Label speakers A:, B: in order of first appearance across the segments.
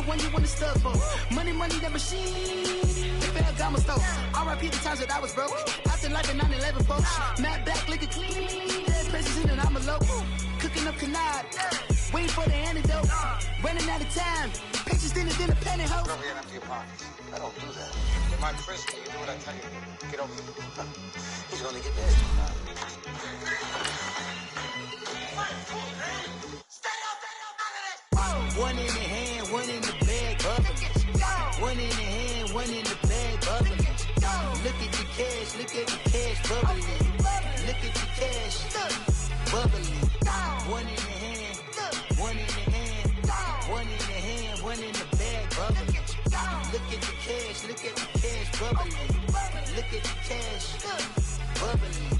A: one you wanna stuff for. Money, that machine. The bell got my stove. R.I.P. the times that I was broke. After life in 9/11, folks. Matte black, liquor clean. Dead presses in and I'm a low. Cooking up canard. Waiting for the antidote. Running out of time. Patience thinner than a pantyhose.
B: Over here and empty your pockets. I don't do that. In my prison, you do what I tell you. Get over here. He's gonna get this.
A: One in the hand, one in the bag, bubbling. One in the hand, one in the bag, bubbling. Look at the cash, bubbling. Look at the cash, bubbling. One in the hand, one in the hand, one in the hand, one in the bag, bubbling. Look at the cash, bubbling. Look at the cash, bubbling.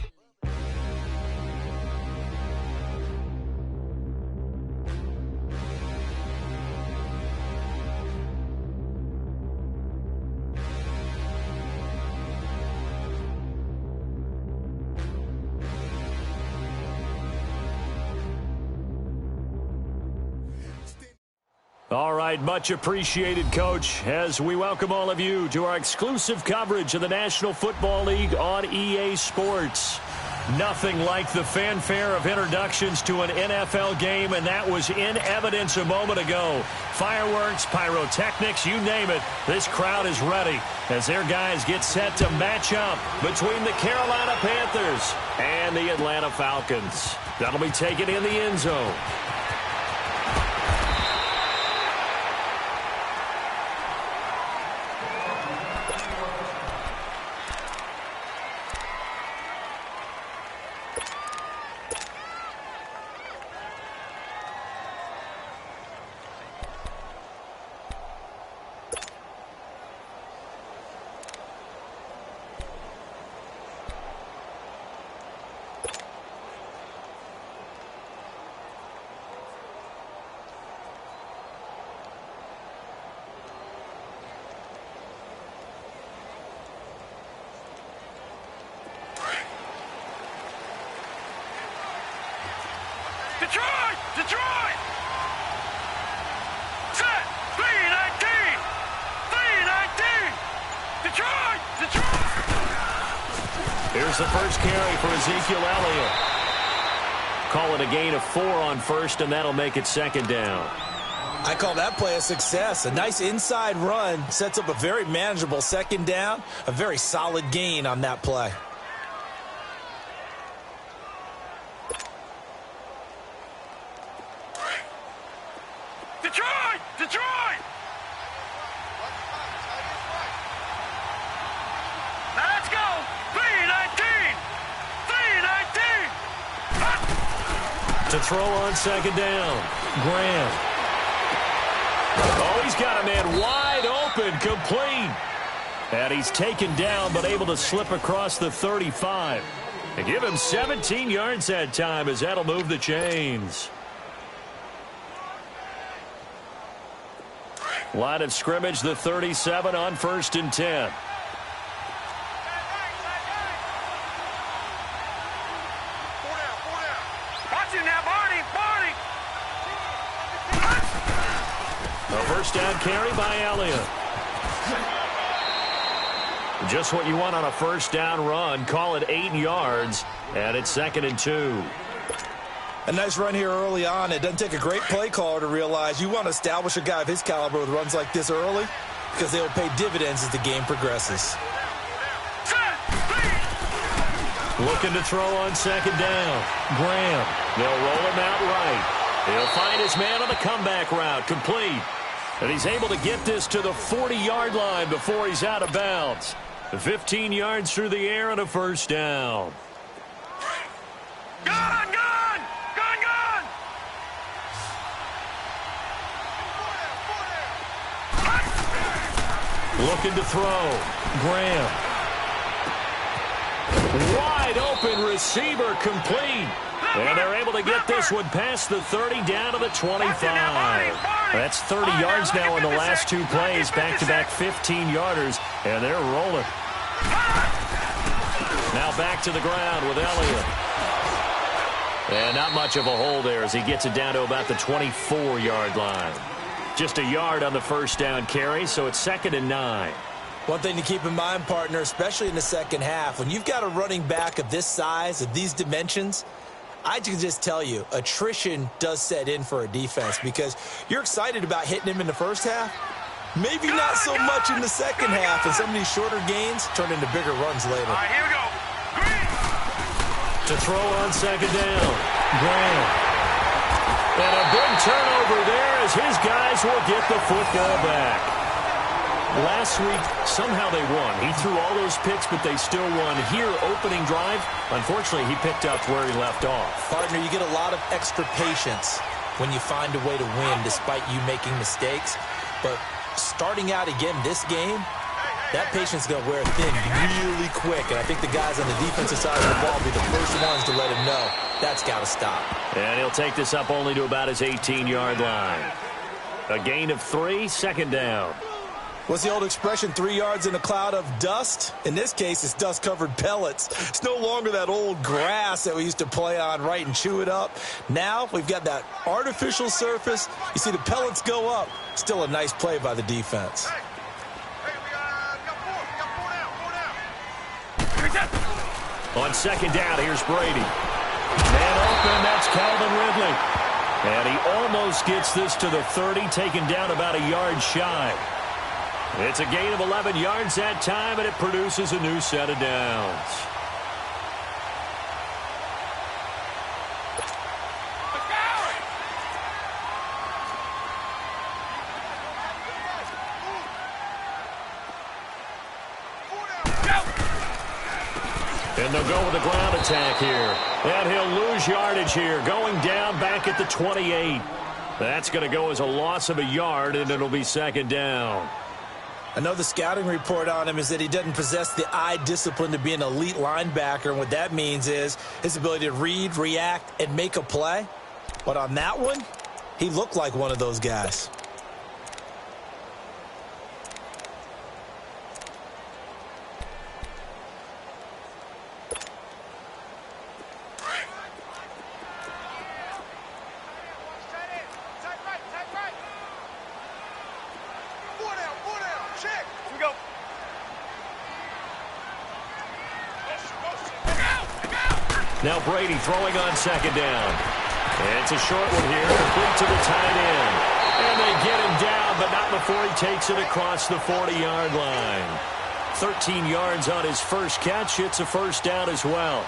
C: All right, much appreciated, Coach, as we welcome all of you to our exclusive coverage of the National Football League on EA Sports. Nothing like the fanfare of introductions to an NFL game, and that was in evidence a moment ago. Fireworks, pyrotechnics, you name it, this crowd is ready as their guys get set to match up between the Carolina Panthers and the Atlanta Falcons. That'll be taken in the end zone.
D: Detroit! Set! 3-19! 3-19! Detroit!
C: Here's the first carry for Ezekiel Elliott. Call it a gain of 4 on first, and that'll make it second down.
E: I call that play a success. A nice inside run sets up a very manageable second down. A very solid gain on that play.
D: Detroit! Now let's go! 3-19! 3-19!
C: To throw on second down, Graham. Oh, he's got a man wide open, complete. And he's taken down, but able to slip across the 35. And give him 17 yards that time, as that'll move the chains. Line of scrimmage, the 37 on 1st and 10.
D: Watch him now, Barney!
C: A first down carry by Elliott. Just what you want on a first down run. Call it 8 yards, and it's 2nd and 2.
E: A nice run here early on. It doesn't take a great play caller to realize you want to establish a guy of his caliber with runs like this early because they will pay dividends as the game progresses.
C: Looking to throw on second down. Graham. They'll roll him out right. He'll find his man on the comeback route. Complete. And he's able to get this to the 40-yard line before he's out of bounds. 15 yards through the air and a first down.
D: Gone!
C: Looking to throw. Graham. Wide open receiver, complete. And they're able to get this one past the 30 down to the 25. That's 30 yards now in the last 2 plays. Back-to-back 15-yarders. And they're rolling. Now back to the ground with Elliott. And not much of a hole there as he gets it down to about the 24-yard line. Just a yard on the first down carry, so it's 2nd and 9.
E: One thing to keep in mind, partner, especially in the second half, when you've got a running back of this size, of these dimensions, I can just tell you, attrition does set in for a defense because you're excited about hitting him in the first half. Maybe not so much in the second half, and some of these shorter gains turn into bigger runs later.
D: All right, here we go.
C: To throw on 2nd down, Graham. And a big turnover there as his guys will get the football back. Last week, somehow they won. He threw all those picks, but they still won. Here, opening drive, unfortunately, he picked up where he left off.
E: Partner, you get a lot of extra patience when you find a way to win despite you making mistakes. But starting out again this game, that patience is going to wear thin really quick. And I think the guys on the defensive side of the ball will be the first ones to let him know that's got to stop.
C: And he'll take this up only to about his 18-yard line. A gain of 3, 2nd down.
E: What's the old expression, 3 yards in a cloud of dust? In this case, it's dust-covered pellets. It's no longer that old grass that we used to play on, right, and chew it up. Now we've got that artificial surface. You see the pellets go up. Still a nice play by the defense.
C: On 2nd down, here's Brady. Man open, that's Calvin Ridley. And he almost gets this to the 30, taken down about a yard shy. It's a gain of 11 yards that time, and it produces a new set of downs. And they'll go with a ground attack here. And he'll lose yardage here, going down back at the 28. That's going to go as a loss of a yard, and it'll be 2nd down.
E: I know the scouting report on him is that he doesn't possess the eye discipline to be an elite linebacker, and what that means is his ability to read, react, and make a play. But on that one, he looked like one of those guys.
C: Now Brady throwing on 2nd down. It's a short one here, complete to the tight end. And they get him down, but not before he takes it across the 40-yard line. 13 yards on his first catch. It's a first down as well.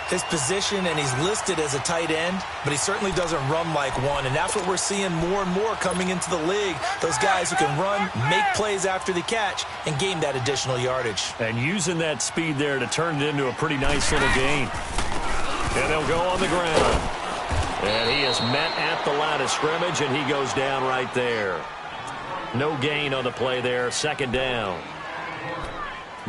E: His position, and he's listed as a tight end, but he certainly doesn't run like one, and that's what we're seeing more and more coming into the league. Those guys who can run, make plays after the catch, and gain that additional yardage.
C: And using that speed there to turn it into a pretty nice little gain. And they'll go on the ground. And he is met at the line of scrimmage, and he goes down right there. No gain on the play there, 2nd down.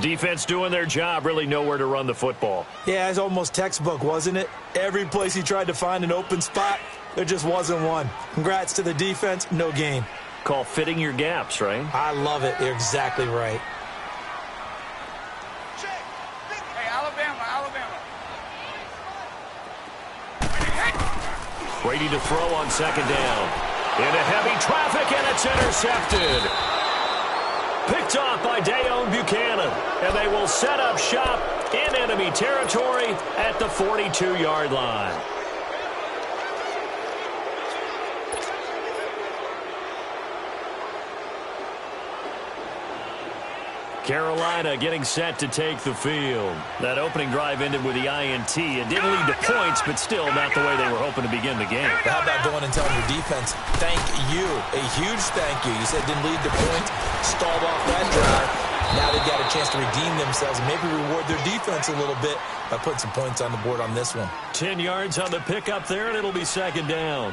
C: Defense doing their job, really nowhere to run the football.
E: Yeah, it's almost textbook, wasn't it? Every place he tried to find an open spot, there just wasn't one. Congrats to the defense, no gain.
C: Call fitting your gaps, right?
E: I love it. You're exactly right.
D: Hey, Alabama.
C: Brady to throw on 2nd down. Into heavy traffic, and it's intercepted. Picked off by Dayon Buchanan, and they will set up shop in enemy territory at the 42-yard line. Carolina getting set to take the field. That opening drive ended with the INT. It didn't lead to points, but still not the way they were hoping to begin the game.
E: How about going and telling your defense, thank you, a huge thank you. You said it didn't lead to points, stalled off that drive. Now they've got a chance to redeem themselves and maybe reward their defense a little bit by putting some points on the board on this one.
C: 10 yards on the pickup there, and it'll be 2nd down.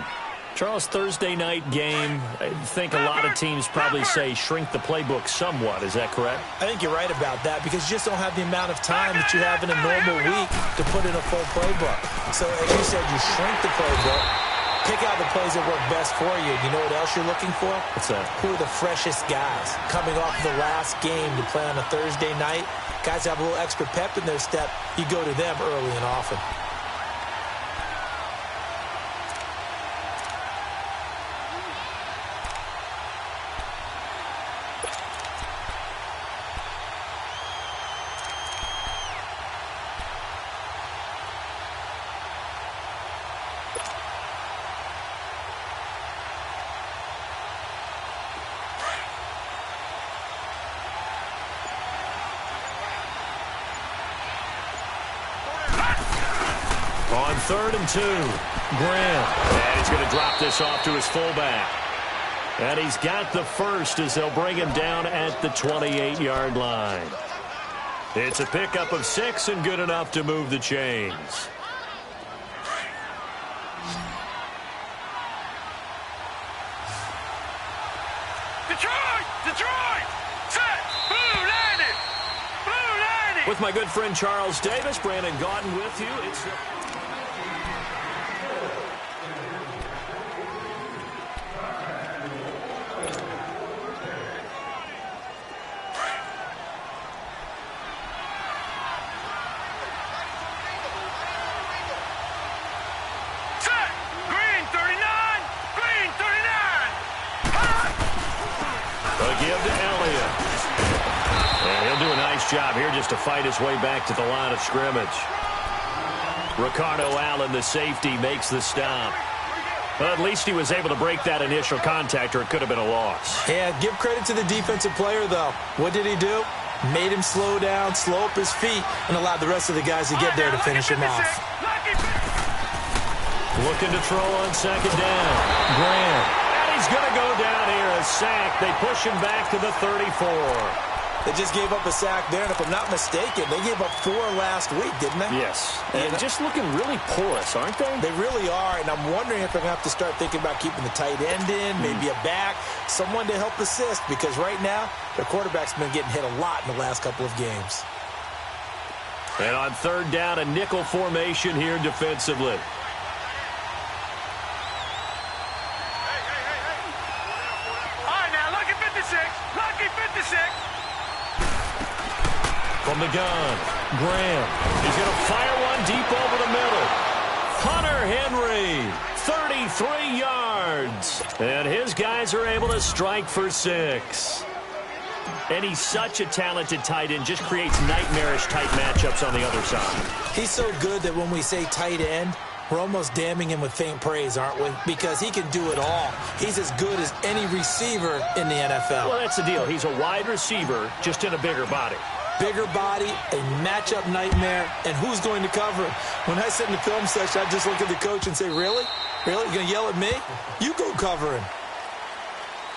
C: Charles, Thursday night game, I think a lot of teams probably say shrink the playbook somewhat. Is that correct?
E: I think you're right about that because you just don't have the amount of time that you have in a normal week to put in a full playbook. So, as you said, you shrink the playbook, pick out the plays that work best for you. You know what else you're looking for?
C: What's that?
E: Who are the freshest guys coming off the last game to play on a Thursday night? Guys have a little extra pep in their step. You go to them early and often.
C: On 3rd and 2, Graham. And he's going to drop this off to his fullback. And he's got the first as they'll bring him down at the 28-yard line. It's a pickup of 6 and good enough to move the chains.
D: Detroit! Set! Blue landed! Blue landed!
C: With my good friend Charles Davis, Brandon Gaudin with you. It's the... job here just to fight his way back to the line of scrimmage. Ricardo Allen, the safety, makes the stop. But at least he was able to break that initial contact, or it could have been a loss.
E: Yeah, give credit to the defensive player, though. What did he do? Made him slow down, slow up his feet, and allowed the rest of the guys to get there to finish him off.
C: Looking to throw on 2nd down. Graham. And he's going to go down here. A sack. They push him back to the 34.
E: They just gave up a sack there, and if I'm not mistaken, they gave up 4 last week, didn't they?
C: Yes. And just looking really porous, aren't they?
E: They really are, and I'm wondering if they're going to have to start thinking about keeping the tight end in, maybe a back, someone to help assist, because right now, their quarterback's been getting hit a lot in the last couple of games.
C: And on 3rd down, a nickel formation here defensively.
D: All right, now, lucky 56. Lucky 56.
C: From the gun, Graham. He's going to fire one deep over the middle. Hunter Henry, 33 yards. And his guys are able to strike for 6. And he's such a talented tight end, just creates nightmarish-type matchups on the other side.
E: He's so good that when we say tight end, we're almost damning him with faint praise, aren't we? Because he can do it all. He's as good as any receiver in the NFL.
C: Well, that's the deal. He's a wide receiver, just in a bigger body.
E: Bigger body, a matchup nightmare, and who's going to cover him? When I sit in the film section, I just look at the coach and say, really? Really? You're going to yell at me? You go cover him.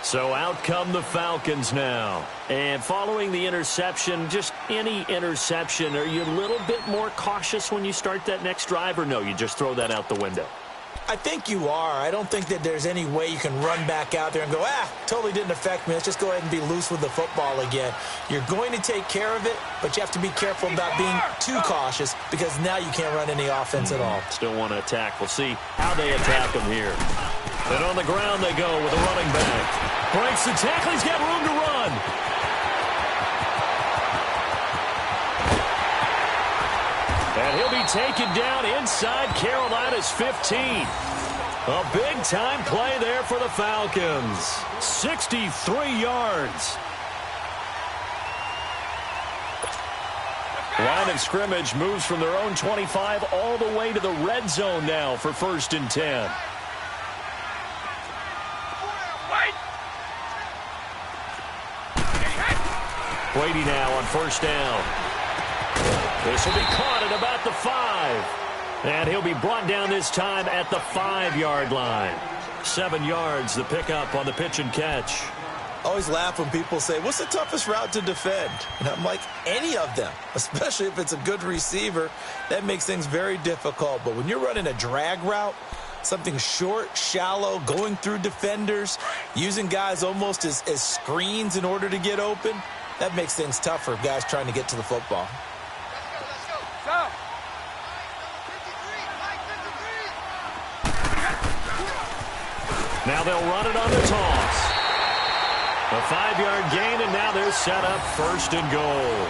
C: So out come the Falcons now. And following the interception, just any interception, are you a little bit more cautious when you start that next drive, or no, you just throw that out the window?
E: I think you are. I don't think that there's any way you can run back out there and go, totally didn't affect me. Let's just go ahead and be loose with the football again. You're going to take care of it, but you have to be careful about being too cautious because now you can't run any offense at all.
C: Still want to attack. We'll see how they attack him here. And on the ground they go with a running back. Breaks the tackle. He's got room to run. And he'll be taken down inside Carolina's 15. A big-time play there for the Falcons. 63 yards. Line of scrimmage moves from their own 25 all the way to the red zone now for 1st and 10. Brady now on 1st down. This will be caught at about the 5. And he'll be brought down this time at the 5-yard line. 7 yards, the pickup on the pitch and catch.
E: I always laugh when people say, what's the toughest route to defend? And I'm like, any of them, especially if it's a good receiver. That makes things very difficult. But when you're running a drag route, something short, shallow, going through defenders, using guys almost as screens in order to get open, that makes things tough for guys trying to get to the football.
C: Now they'll run it on the toss. A 5-yard gain, and now they're set up 1st and goal.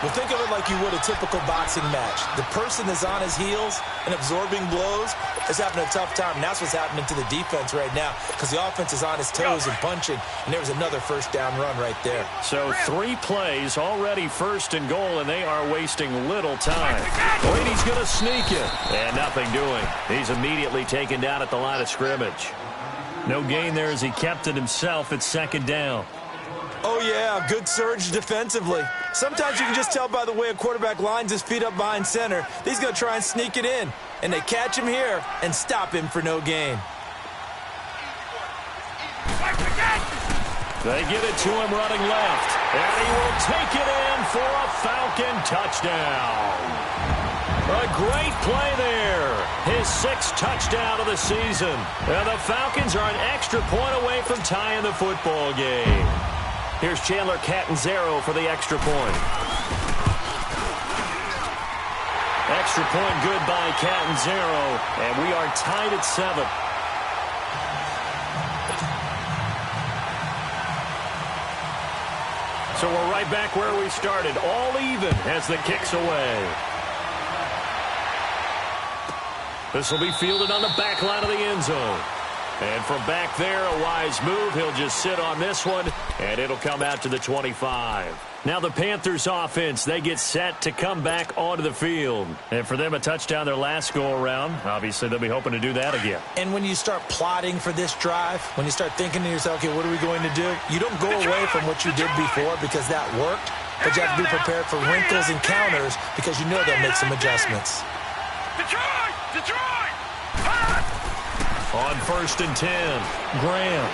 E: Well, think of it like you would a typical boxing match. The person is on his heels and absorbing blows is having a tough time. And that's what's happening to the defense right now because the offense is on his toes and punching. And there was another 1st down run right there.
C: So 3 plays, already 1st and goal, and they are wasting little time. Brady's going to sneak it. And nothing doing. He's immediately taken down at the line of scrimmage. No gain there as he kept it himself at 2nd down.
E: Oh, yeah, good surge defensively. Sometimes you can just tell by the way a quarterback lines his feet up behind center. He's going to try and sneak it in. And they catch him here and stop him for no gain.
C: They give it to him running left. And he will take it in for a Falcon touchdown. A great play there. His 6th touchdown of the season. And the Falcons are an extra point away from tying the football game. Here's Chandler Catanzaro for the extra point. Extra point good by Catanzaro. And we are tied at 7. So we're right back where we started, all even as the kick's away. This will be fielded on the back line of the end zone. And from back there, a wise move. He'll just sit on this one, and it'll come out to the 25. Now the Panthers offense, they get set to come back onto the field. And for them, a touchdown their last go-around. Obviously, they'll be hoping to do that again.
E: And when you start plotting for this drive, when you start thinking to yourself, okay, what are we going to do? You don't go away from what you did before because that worked, but you have to be prepared for wrinkles and counters because you know they'll make some adjustments.
D: Detroit!
C: On 1st and 10, Graham.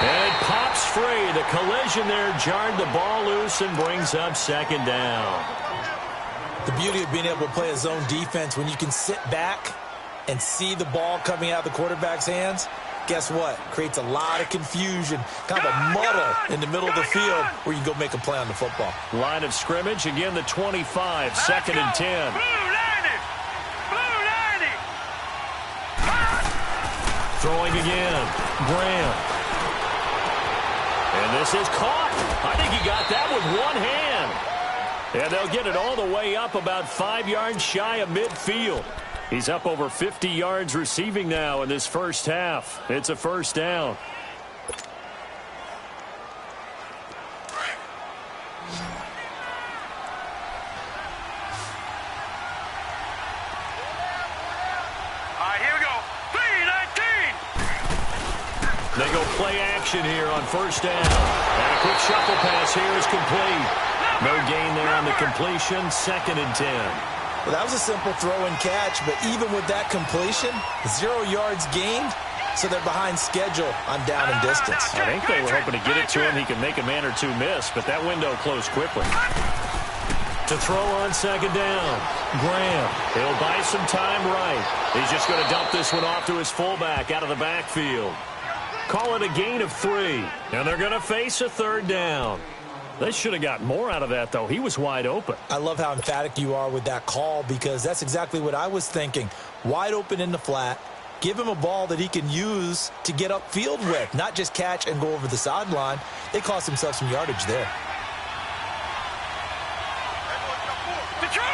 C: And it pops free. The collision there jarred the ball loose and brings up 2nd down.
E: The beauty of being able to play a zone defense when you can sit back and see the ball coming out of the quarterback's hands, guess what? Creates a lot of confusion, kind of a muddle in the middle of the field where you can go make a play on the football.
C: Line of scrimmage, again the 25, 2nd and 10. Throwing again, Graham. And this is caught. I think he got that with one hand. And they'll get it all the way up about 5 yards shy of midfield. He's up over 50 yards receiving now in this first half. It's a 1st down. They go play action here on 1st down. And a quick shuffle pass here is complete. No gain there on the completion. 2nd and 10.
E: Well, that was a simple throw and catch, but even with that completion, 0 yards gained, so they're behind schedule on down and distance.
C: I think they were hoping to get it to him. He could make a man or two miss, but that window closed quickly. To throw on 2nd down, Graham. He'll buy some time right. He's just going to dump this one off to his fullback out of the backfield. Call it a gain of 3, and they're going to face a 3rd down. They should have got more out of that, though. He was wide open.
E: I love how emphatic you are with that call because that's exactly what I was thinking. Wide open in the flat. Give him a ball that he can use to get upfield with, not just catch and go over the sideline. They cost themselves some yardage there.
D: Detroit!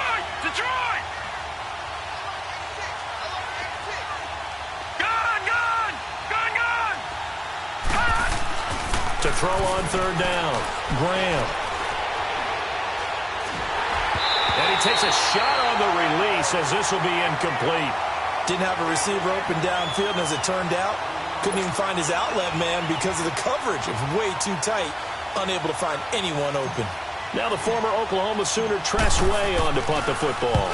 C: To throw on 3rd down, Graham. And he takes a shot on the release as this will be incomplete.
E: Didn't have a receiver open downfield, and as it turned out, couldn't even find his outlet man because of the coverage. It was way too tight, unable to find anyone open.
C: Now the former Oklahoma Sooner Tress Way on to punt the football.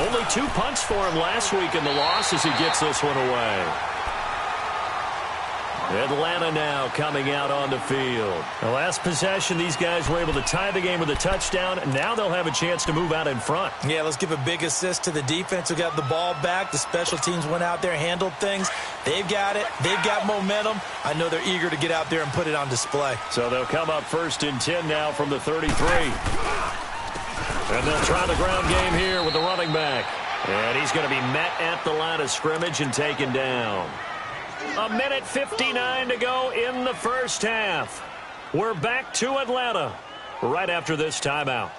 C: Only 2 punts for him last week in the loss as he gets this one away. Atlanta now coming out on the field. The last possession, these guys were able to tie the game with a touchdown, and now they'll have a chance to move out in front.
E: Yeah, let's give a big assist to the defense who got the ball back. The special teams went out there, handled things. They've got it. They've got momentum. I know they're eager to get out there and put it on display.
C: So they'll come up 1st and 10 now from the 33. And they'll try the ground game here with the running back. And he's going to be met at the line of scrimmage and taken down. 1:59 to go in the first half. We're back to Atlanta right after this timeout.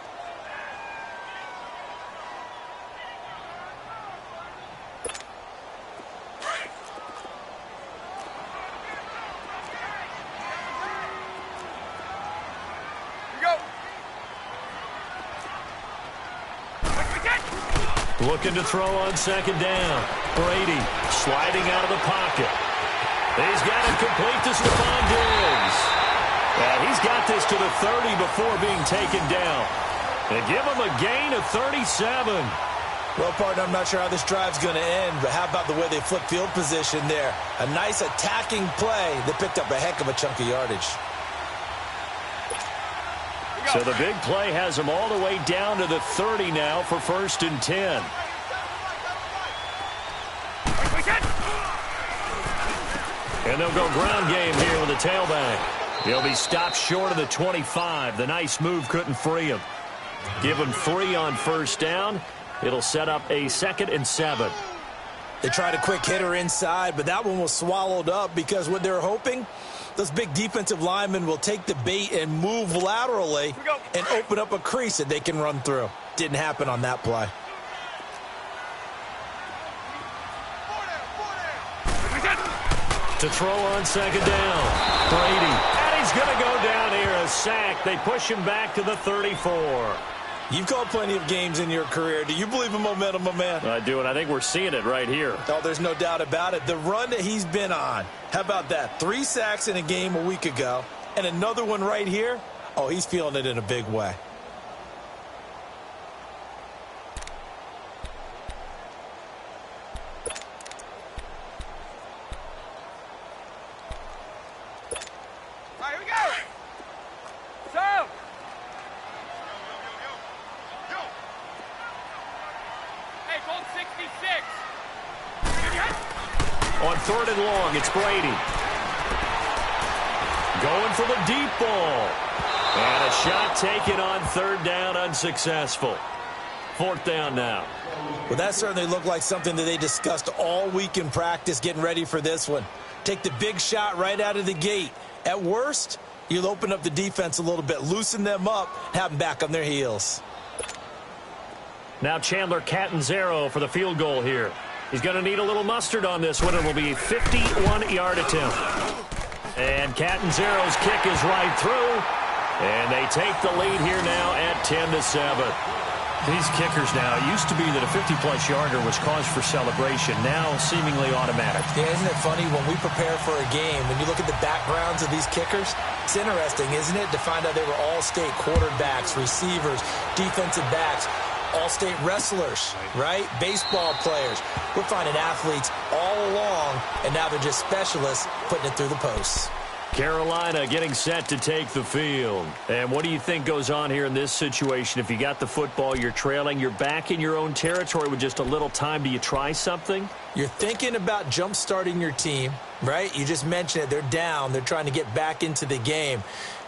C: Looking to throw on 2nd down. Brady sliding out of the pocket. He's got it complete to Stephon Diggs. And he's got this to the 30 before being taken down. They give him a gain of 37.
E: Well, partner, I'm not sure how this drive's going to end, but how about the way they flip field position there? A nice attacking play that picked up a heck of a chunk of yardage.
C: So the big play has them all the way down to the 30 now for 1st and 10. And they'll go ground game here with the tailback. He'll be stopped short of the 25. The nice move couldn't free him. Give him 3 on 1st down. It'll set up a 2nd and 7.
E: They tried a quick hitter inside, but that one was swallowed up because what they're hoping, those big defensive linemen will take the bait and move laterally and open up a crease that they can run through. Didn't happen on that play.
C: To throw on 2nd down. Brady. And he's going to go down here. A sack. They push him back to the 34.
E: You've called plenty of games in your career. Do you believe in momentum, my man?
C: I do, and I think we're seeing it right here.
E: Oh, there's no doubt about it. The run that he's been on. How about that? 3 sacks in a game a week ago, and another one right here. Oh, he's feeling it in a big way.
D: All right, here we go. So. Hey, hold 66.
C: On 3rd and long, it's Brady. Going for the deep ball. And a shot taken on 3rd down, unsuccessful. 4th down now.
E: Well, that certainly looked like something that they discussed all week in practice getting ready for this one. Take the big shot right out of the gate. At worst, you'll open up the defense a little bit, loosen them up, have them back on their heels.
C: Now Chandler Catanzaro for the field goal here. He's going to need a little mustard on this one. It will be a 51-yard attempt. And Catanzaro's kick is right through. And they take the lead here now at 10-7. These kickers now, it used to be that a 50-plus yarder was cause for celebration. Now seemingly automatic.
E: Yeah, isn't it funny when we prepare for a game, when you look at the backgrounds of these kickers, it's interesting, isn't it, to find out they were all-state quarterbacks, receivers, defensive backs, all-state wrestlers, right? Baseball players. We're finding athletes all along, and now they're just specialists putting it through the posts.
C: Carolina getting set to take the field. And what do you think goes on here in this situation? If you got the football, you're trailing, you're back in your own territory with just a little time. Do you try something?
E: You're thinking about jump-starting your team, right? You just mentioned it. They're down. They're trying to get back into the game.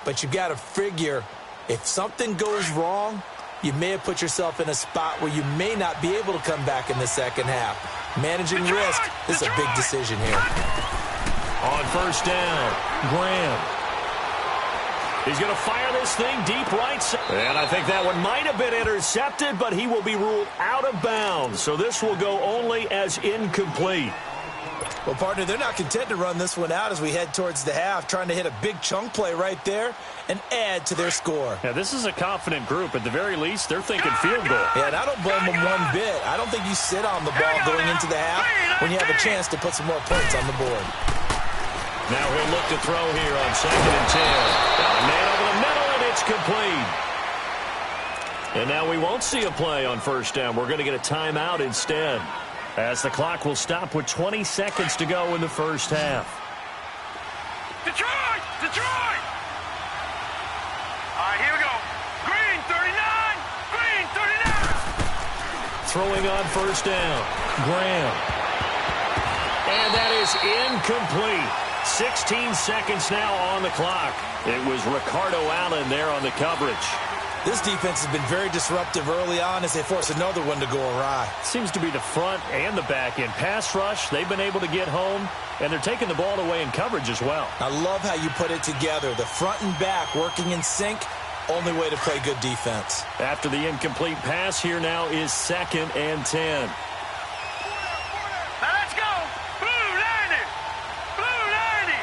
E: But you've got to figure if something goes wrong, you may have put yourself in a spot where you may not be able to come back in the second half. Managing risk, this is a big decision here.
C: On 1st down, Graham. He's going to fire this thing deep right side. And I think that one might have been intercepted, but he will be ruled out of bounds. So this will go only as incomplete.
E: Well, partner, they're not content to run this one out as we head towards the half, trying to hit a big chunk play right there and add to their score.
C: Yeah, this is a confident group. At the very least, they're thinking field goal.
E: Yeah, and I don't blame them one bit. I don't think you sit on the ball going into the half when you have a chance to put some more points on the board.
C: Now he'll look to throw here on 2nd and 10. Got a man over the middle, and it's complete. And now we won't see a play on 1st down. We're going to get a timeout instead, as the clock will stop with 20 seconds to go in the first half.
D: Detroit! Detroit! All right, here we go. Green, 39. Green, 39.
C: Throwing on 1st down. Graham. And that is incomplete. 16 seconds now on the clock. It was Ricardo Allen there on the coverage.
E: This defense has been very disruptive early on as they force another one to go awry.
C: Seems to be the front and the back end. Pass rush, they've been able to get home, and they're taking the ball away in coverage as well.
E: I love how you put it together. The front and back working in sync, only way to play good defense.
C: After the incomplete pass, here now is 2nd and 10.
D: Now let's go. Blue 90. Blue 90.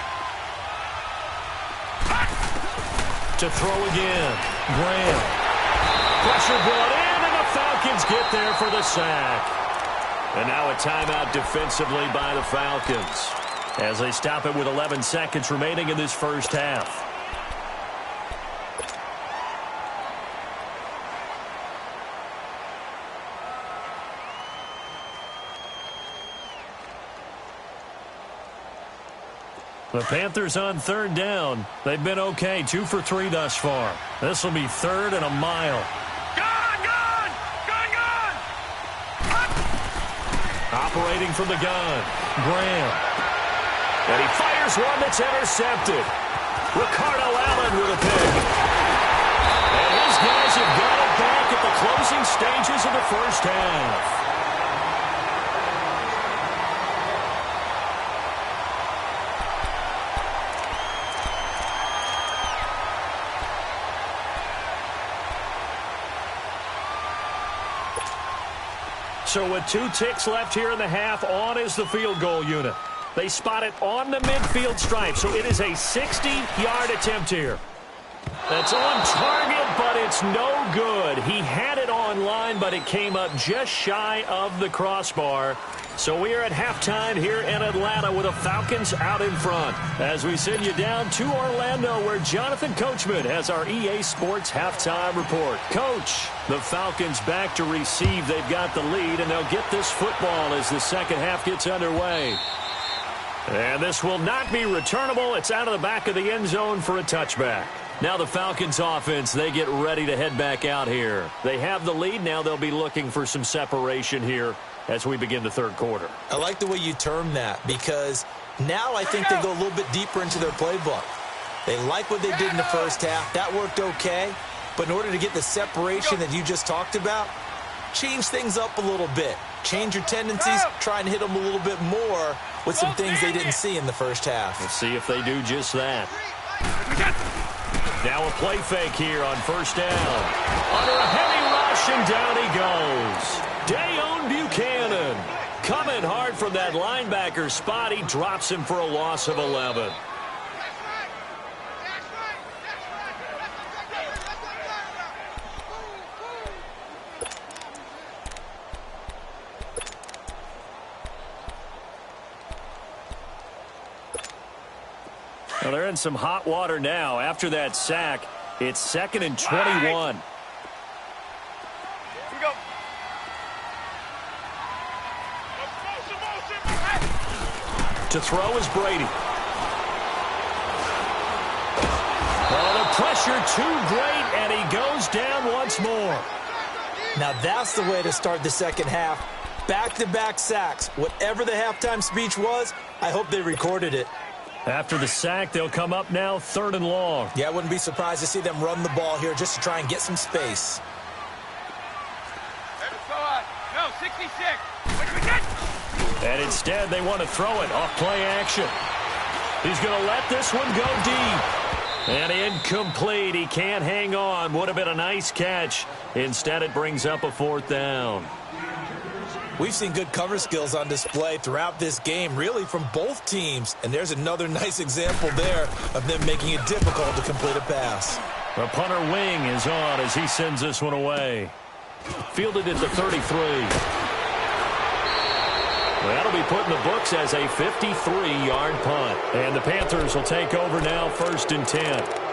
C: To throw again. Graham. Pressure brought in, and the Falcons get there for the sack. And now a timeout defensively by the Falcons as they stop it with 11 seconds remaining in this first half. The Panthers on third down. They've been okay, 2 for 3 thus far. This will be 3rd and a mile.
D: Gone!
C: Operating from the gun, Graham. And he fires one that's intercepted. Ricardo Allen with a pick. And his guys have got it back at the closing stages of the first half. So with 2 ticks left here in the half, on is the field goal unit. They spot it on the midfield stripe, so it is a 60-yard attempt here. That's on target, but it's no good. He had it on line, but it came up just shy of the crossbar. So we are at halftime here in Atlanta with the Falcons out in front. As we send you down to Orlando, where Jonathan Coachman has our EA Sports halftime report. Coach, the Falcons back to receive. They've got the lead, and they'll get this football as the second half gets underway. And this will not be returnable. It's out of the back of the end zone for a touchback. Now the Falcons offense, they get ready to head back out here. They have the lead. Now they'll be looking for some separation here as we begin the third quarter.
E: I like the way you term that, because now I think they go a little bit deeper into their playbook. They like what they did in the first half. That worked okay. But in order to get the separation that you just talked about, change things up a little bit. Change your tendencies, try and hit them a little bit more with some things they didn't see in the first half.
C: Let's see if they do just that. Now a play fake here on first down. Under a heavy rush, and down he goes. Dayon Buchanan coming hard from that linebacker spot. He drops him for a loss of 11. Well, they're in some hot water now. After that sack, it's 2nd and 21.
D: Here we go.
C: To throw is Brady. Oh, the pressure too great, and he goes down once more.
E: Now that's the way to start the second half. Back-to-back sacks. Whatever the halftime speech was, I hope they recorded it.
C: After the sack, they'll come up now 3rd and long.
E: Yeah, I wouldn't be surprised to see them run the ball here just to try and get some space.
D: No, 66. What we get?
C: And instead, they want to throw it off play action. He's going to let this one go deep. And incomplete. He can't hang on. Would have been a nice catch. Instead, it brings up a 4th down.
E: We've seen good cover skills on display throughout this game, really from both teams. And there's another nice example there of them making it difficult to complete a pass.
C: The punter wing is on as he sends this one away. Fielded at the 33. That'll be put in the books as a 53-yard punt. And the Panthers will take over now, 1st and 10.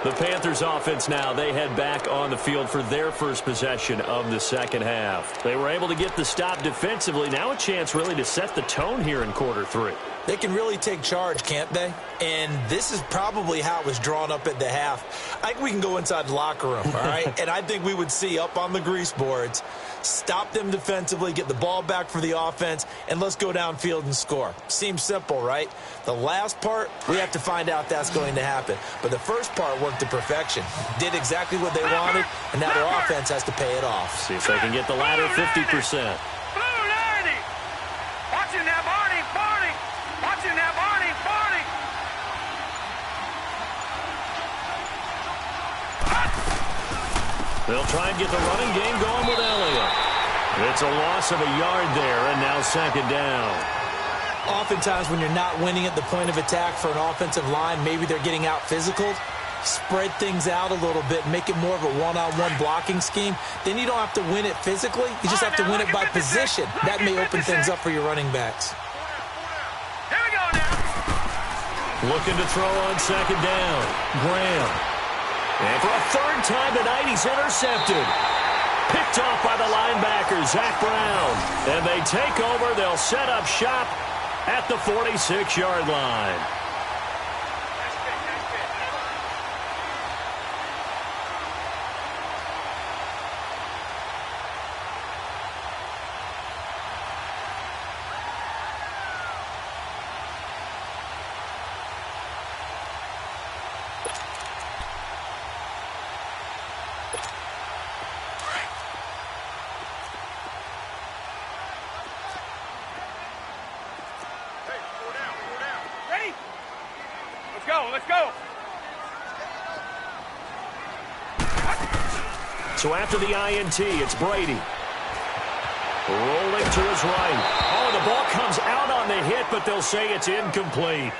C: The Panthers offense now, they head back on the field for their first possession of the second half. They were able to get the stop defensively. Now a chance really to set the tone here in quarter 3.
E: They can really take charge, can't they? And this is probably how it was drawn up at the half. I think we can go inside the locker room, all right? And I think we would see up on the grease boards, stop them defensively, get the ball back for the offense, and let's go downfield and score. Seems simple, right? The last part, we have to find out that's going to happen. But the first part worked to perfection. Did exactly what they wanted, and now their offense has to pay it off.
C: See if they can get the latter 50%. They'll try and get the running game going with Elliott. It's a loss of a yard there, and now 2nd down.
E: Oftentimes when you're not winning at the point of attack for an offensive line, maybe they're getting out physical. Spread things out a little bit, make it more of a one-on-one blocking scheme. Then you don't have to win it physically. You just have to win it by position. That may open things up for your running backs.
D: Here we go now.
C: Looking to throw on 2nd down. Graham. And for a 3rd time tonight, he's intercepted. Picked off by the linebacker, Zach Brown. And they take over. They'll set up shop at the 46-yard line.
D: let's go.
C: So after the INT, it's Brady. Rolling to his right. Oh, the ball comes out on the hit, but they'll say it's incomplete.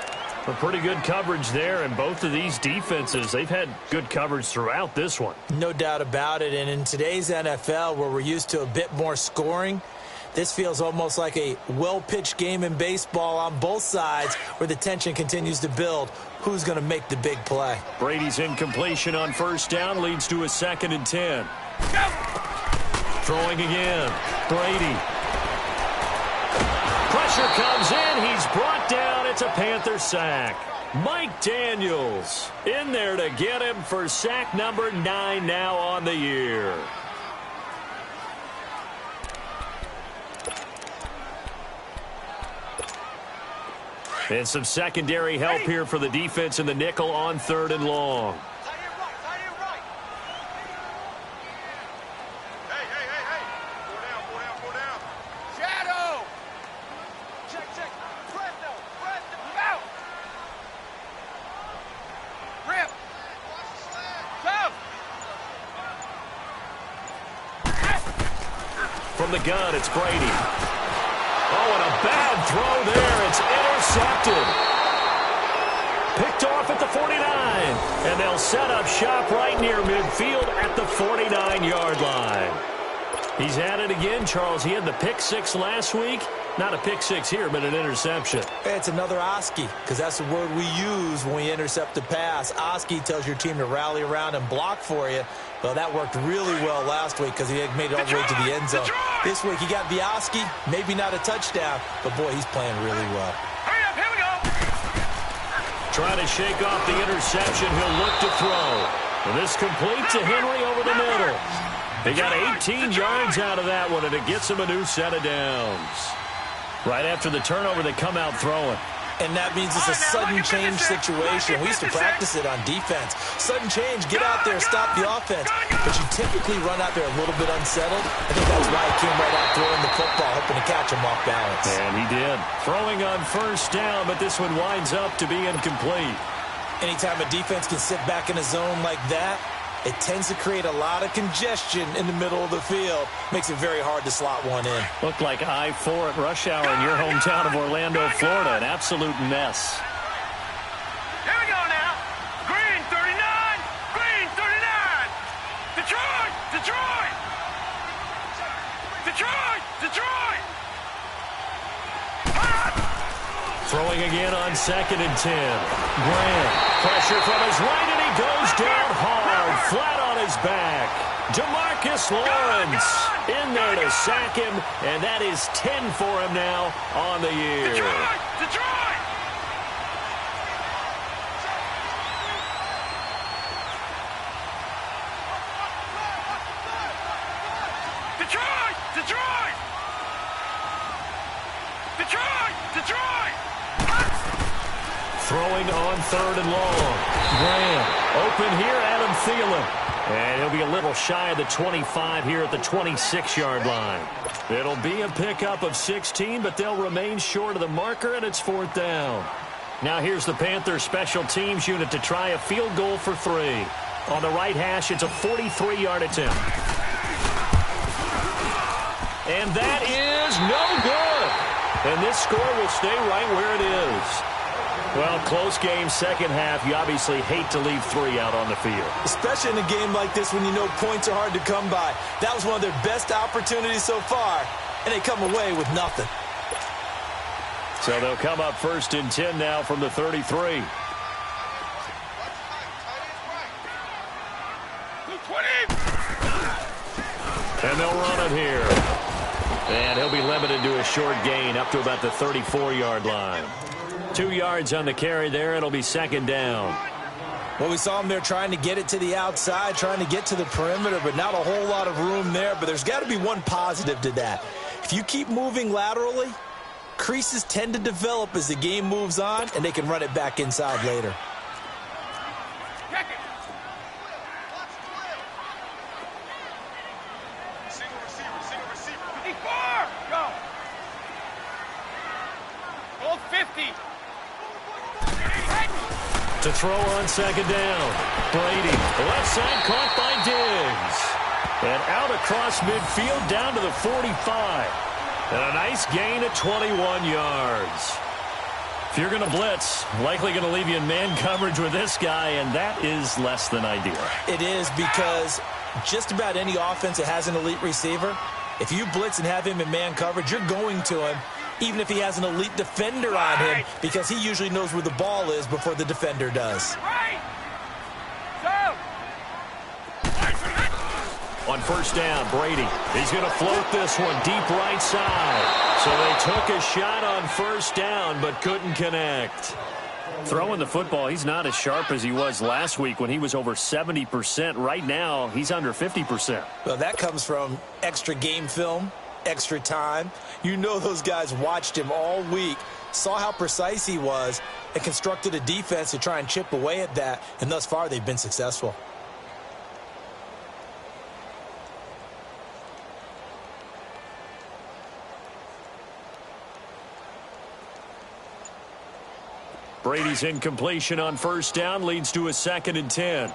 C: A pretty good coverage there, and both of these defenses, they've had good coverage throughout this one.
E: No doubt about it, and in today's NFL, where we're used to a bit more scoring, this feels almost like a well-pitched game in baseball on both sides where the tension continues to build. Who's going to make the big play?
C: Brady's incompletion on first down leads to a 2nd and 10. Throwing again. Brady. Pressure comes in. He's brought down. It's a Panther sack. Mike Daniels in there to get him for sack number 9 now on the year. And some secondary help here for the defense in the nickel on 3rd and long. From the gun, it's Brady. Oh, and a bad throw there. It's intercepted. Picked off at the 49. And they'll set up shop right near midfield at the 49-yard line. He's at it again, Charles. He had the pick 6 last week. Not a pick 6 here, but an interception.
E: It's another Oski, because that's the word we use when we intercept a pass. Oski tells your team to rally around and block for you. Well, that worked really well last week because he had made it all the way to the end zone. This week he got the Oski, maybe not a touchdown, but boy, he's playing really well.
D: Hurry up, here we go.
C: Trying to shake off the interception. He'll look to throw. And this complete to Henry over the middle. They got 18 yards out of that one, and it gets him a new set of downs. Right after the turnover, they come out throwing.
E: And that means it's a sudden change situation. We used to practice it on defense. Sudden change, get out there, stop the offense. But you typically run out there a little bit unsettled. I think that's why he came right out throwing the football, hoping to catch him off balance.
C: And he did. Throwing on first down, but this one winds up to be incomplete.
E: Anytime a defense can sit back in a zone like that, it tends to create a lot of congestion in the middle of the field. Makes it very hard to slot one in.
C: Looked like I-4 at rush hour in your hometown of Orlando, Florida. An absolute mess.
D: Here we go now. Green 39. Green 39. Detroit. Detroit. Detroit. Detroit.
C: Throwing again on 2nd and 10. Grant. Pressure from his right, and he goes down hard, flat on his back. DeMarcus Lawrence in there to sack him, and that is 10 for him now on the year.
D: Detroit! Detroit! Detroit! Detroit! Detroit! Detroit!
C: Throwing on 3rd and long. Graham open here, Adam Thielen. And he'll be a little shy of the 25 here at the 26-yard line. It'll be a pickup of 16, but they'll remain short of the marker, and it's 4th down. Now here's the Panthers special teams unit to try a field goal for 3. On the right hash, it's a 43-yard attempt. And that is no good. And this score will stay right where it is. Well, close game, second half. You obviously hate to leave 3 out on the field.
E: Especially in a game like this when you know points are hard to come by. That was one of their best opportunities so far, and they come away with nothing.
C: So they'll come up 1st and 10 now from the 33. And they'll run it here. And he'll be limited to a short gain up to about the 34-yard line. 2 yards on the carry there. It'll be 2nd down.
E: Well, we saw him there trying to get it to the outside, trying to get to the perimeter, but not a whole lot of room there. But there's got to be one positive to that. If you keep moving laterally, creases tend to develop as the game moves on, and they can run it back inside later.
C: To throw on second down. Brady, left side, caught by Diggs. And out across midfield, down to the 45. And a nice gain at 21 yards. If you're going to blitz, likely going to leave you in man coverage with this guy, and that is less than ideal.
E: It is, because just about any offense that has an elite receiver, if you blitz and have him in man coverage, you're going to him, even if he has an elite defender on him, because he usually knows where the ball is before the defender does.
C: On first down, Brady. He's going to float this one deep right side. So they took a shot on first down, but couldn't connect. Throwing the football, he's not as sharp as he was last week when he was over 70%. Right now, he's under 50%.
E: Well, that comes from extra game film, extra time. You know those guys watched him all week, saw how precise he was, and constructed a defense to try and chip away at that. And thus far, they've been successful.
C: Brady's incompletion on first down leads to a 2nd and 10.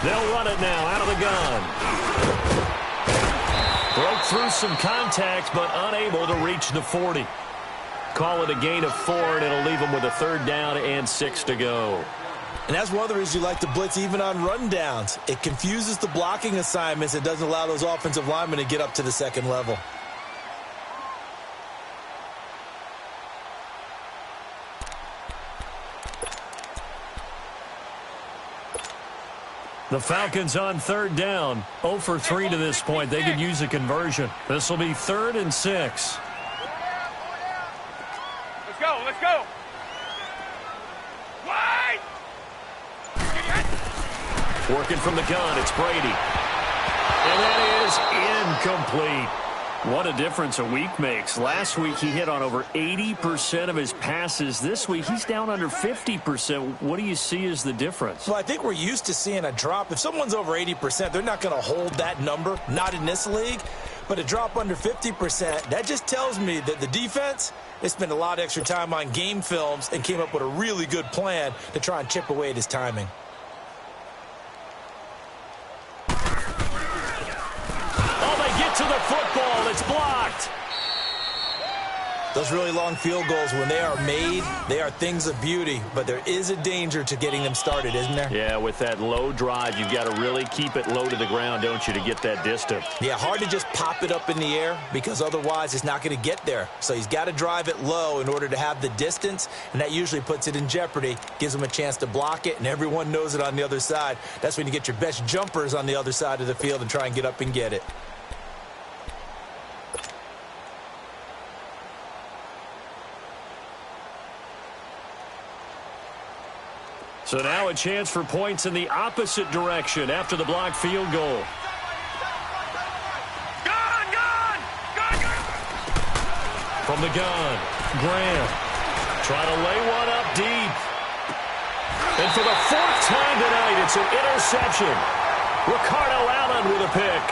C: They'll run it now out of the gun. Broke through some contact, but unable to reach the 40. Call it a gain of 4, and it'll leave them with a 3rd down and 6 to go.
E: And that's one of the reasons you like to blitz even on rundowns. It confuses the blocking assignments. It doesn't allow those offensive linemen to get up to the second level.
C: The Falcons on 3rd down. 0 for 3 to this point. They could use a conversion. This will be 3rd and 6.
D: Let's go, let's go. Wide.
C: Working from the gun, it's Brady. And that is incomplete. What a difference a week makes. Last week he hit on over 80% of his passes. This week he's down under 50%. What do you see as the difference?
E: Well, I think we're used to seeing a drop. If someone's over 80%, they're not going to hold that number, not in this league. But a drop under 50%, that just tells me that the defense, they spent a lot of extra time on game films and came up with a really good plan to try and chip away at his timing.
C: To the football, it's blocked.
E: Those really long field goals, when they are made, they are things of beauty, but there is a danger to getting them started, isn't there?
C: Yeah, with that low drive, you've got to really keep it low to the ground, don't you, to get that distance.
E: Yeah, hard to just pop it up in the air because otherwise it's not going to get there. So he's got to drive it low in order to have the distance, and that usually puts it in jeopardy, gives him a chance to block it, and everyone knows it on the other side. That's when you get your best jumpers on the other side of the field and try and get up and get it.
C: So now a chance for points in the opposite direction after the blocked field goal.
D: Gone!
C: From the gun, Graham trying to lay one up deep. And for the 4th time tonight, it's an interception. Ricardo Allen with a pick.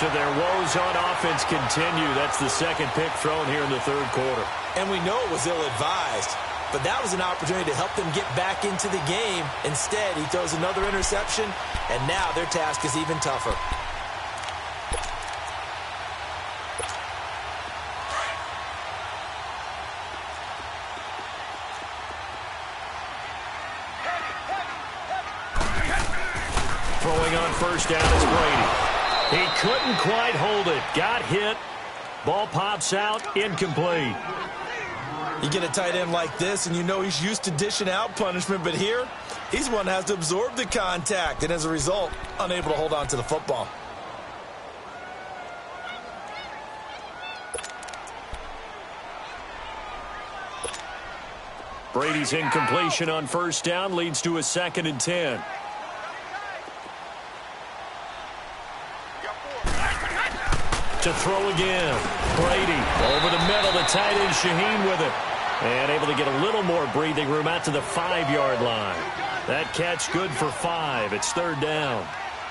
C: So their woes on offense continue. That's the 2nd pick thrown here in the 3rd quarter.
E: And we know it was ill-advised. But that was an opportunity to help them get back into the game. Instead, he throws another interception, and now their task is even tougher.
C: Throwing on first down is Brady. He couldn't quite hold it. Got hit. Ball pops out. Incomplete.
E: You get a tight end like this, and you know he's used to dishing out punishment, but here, he's one that has to absorb the contact, and as a result, unable to hold on to the football.
C: Brady's incompletion on first down leads to a 2nd and 10. To throw again. Brady over the middle. The tight end Shaheen with it. And able to get a little more breathing room out to the 5-yard line. That catch good for 5. It's 3rd down.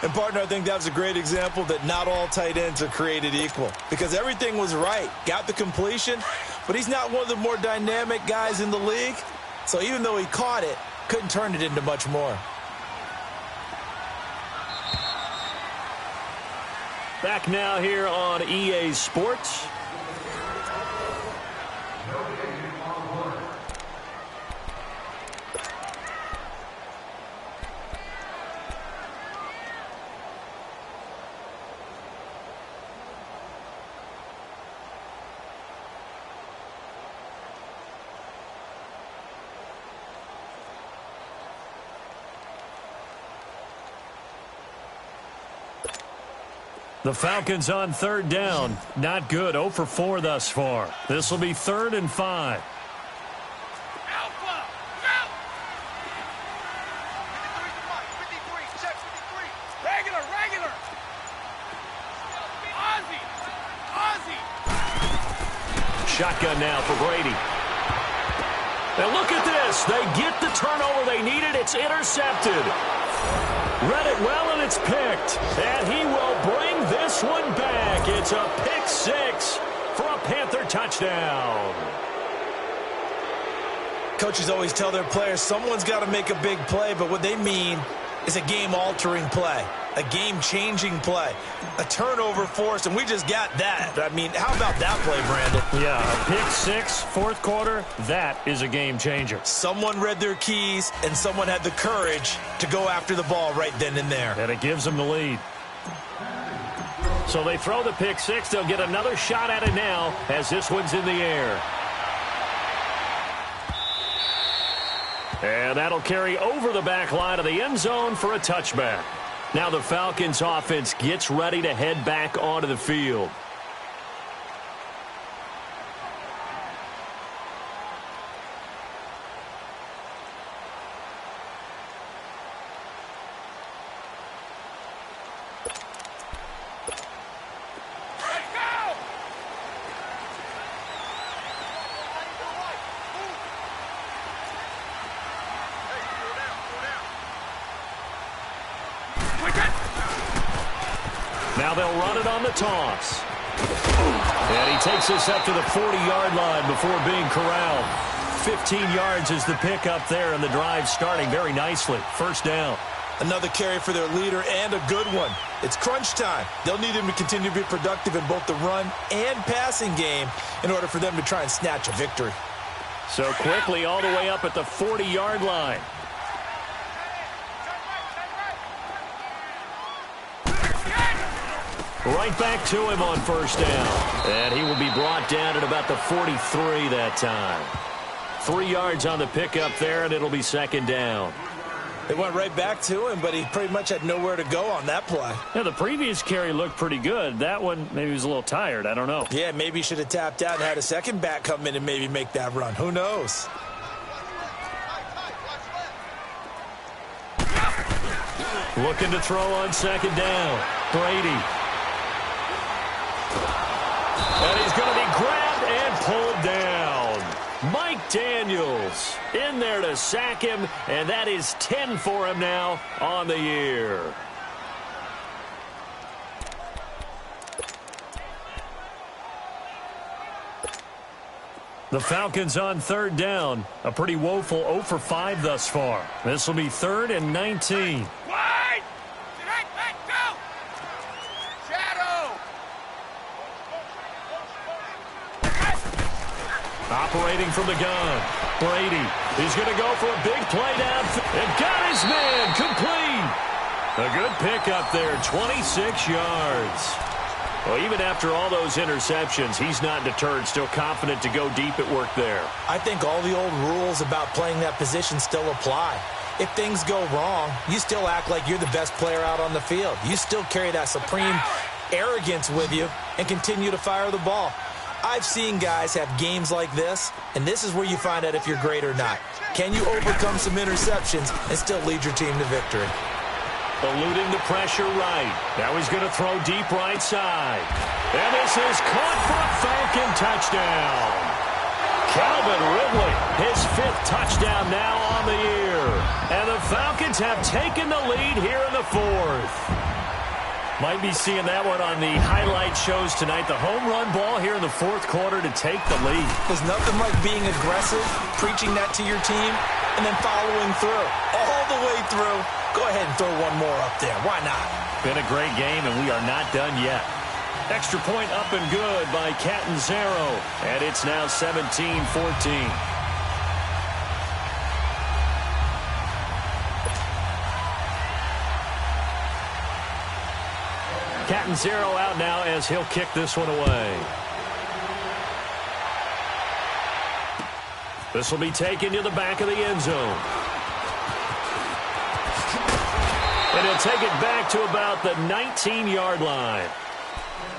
E: And, partner, I think that was a great example that not all tight ends are created equal because everything was right. Got the completion, but he's not one of the more dynamic guys in the league. So even though he caught it, couldn't turn it into much more.
C: Back now here on EA Sports. The Falcons on third down. Not good. 0 for 4 thus far. This will be 3rd and 5.
D: Alpha, go! 53, check 53. Regular. Ozzy.
C: Shotgun now for Brady. And look at this. They get the turnover they needed. It's intercepted. Read it well, and it's picked. And he will bring this one back. It's a pick 6 for a Panther touchdown.
E: Coaches always tell their players someone's got to make a big play, but what they mean is a game-altering play, a game-changing play, a turnover forced, and we just got that. I mean, how about that play, Brandon?
C: Yeah, a pick 6, 4th quarter, that is a game-changer.
E: Someone read their keys, and someone had the courage to go after the ball right then and there.
C: And it gives them the lead. So they throw the pick 6. They'll get another shot at it now as this one's in the air. And that'll carry over the back line of the end zone for a touchback. Now the Falcons offense gets ready to head back onto the field. Now they'll run it on the toss. And he takes this up to the 40-yard line before being corralled. 15 yards is the pickup there, and the drive starting very nicely. First down.
E: Another carry for their leader and a good one. It's crunch time. They'll need him to continue to be productive in both the run and passing game in order for them to try and snatch a victory.
C: So quickly all the way up at the 40-yard line. Right back to him on first down. And he will be brought down at about the 43 that time. 3 yards on the pickup there, and it'll be second down.
E: They went right back to him, but he pretty much had nowhere to go on that play.
C: Yeah, the previous carry looked pretty good. That one, maybe he was a little tired. I don't know.
E: Yeah, maybe he should have tapped out and had a second back come in and maybe make that run. Who knows?
C: Looking to throw on second down. Brady. And he's going to be grabbed and pulled down. Mike Daniels in there to sack him, and that is 10 for him now on the year. The Falcons on third down. A pretty woeful 0 for 5 thus far. This will be 3rd and 19.
D: Wide! Go! Shadow!
C: Operating from the gun. Brady. He's going to go for a big play down. And got his man complete. A good pickup there. 26 yards. Well, even after all those interceptions, he's not deterred. Still confident to go deep at work there.
E: I think all the old rules about playing that position still apply. If things go wrong, you still act like you're the best player out on the field. You still carry that supreme arrogance with you and continue to fire the ball. I've seen guys have games like this, and this is where you find out if you're great or not. Can you overcome some interceptions and still lead your team to victory?
C: Eluding the pressure right. Now he's going to throw deep right side. And this is caught for a Falcon touchdown. Calvin Ridley, his 5th touchdown now on the year. And the Falcons have taken the lead here in the fourth. Might be seeing that one on the highlight shows tonight. The home run ball here in the fourth quarter to take the lead.
E: There's nothing like being aggressive, preaching that to your team, and then following through. All the way through. Go ahead and throw one more up there. Why not?
C: Been a great game, and we are not done yet. Extra point up and good by Catanzaro. And it's now 17-14. Catanzaro out now as he'll kick this one away. This will be taken to the back of the end zone. And he'll take it back to about the 19-yard line.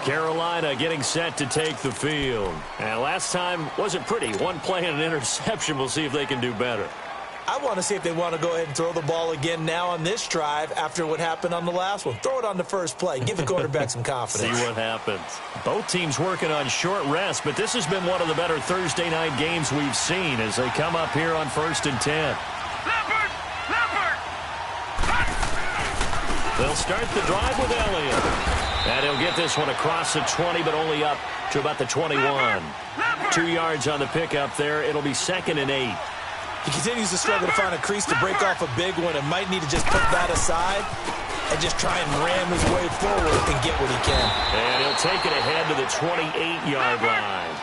C: Carolina getting set to take the field. And last time wasn't pretty. One play and an interception. We'll see if they can do better.
E: I want to see if they want to go ahead and throw the ball again now on this drive after what happened on the last one. Throw it on the first play. Give the quarterback some confidence.
C: See what happens. Both teams working on short rest, but this has been one of the better Thursday night games we've seen as they come up here on 1st and 10.
D: Leopard! Leopard!
C: They'll start the drive with Elliott. And he'll get this one across the 20, but only up to about the 21. 2 yards on the pickup there. It'll be 2nd and 8.
E: He continues to struggle to find a crease to break off a big one and might need to just put that aside and just try and ram his way forward and get what he can.
C: And he'll take it ahead to the 28-yard line.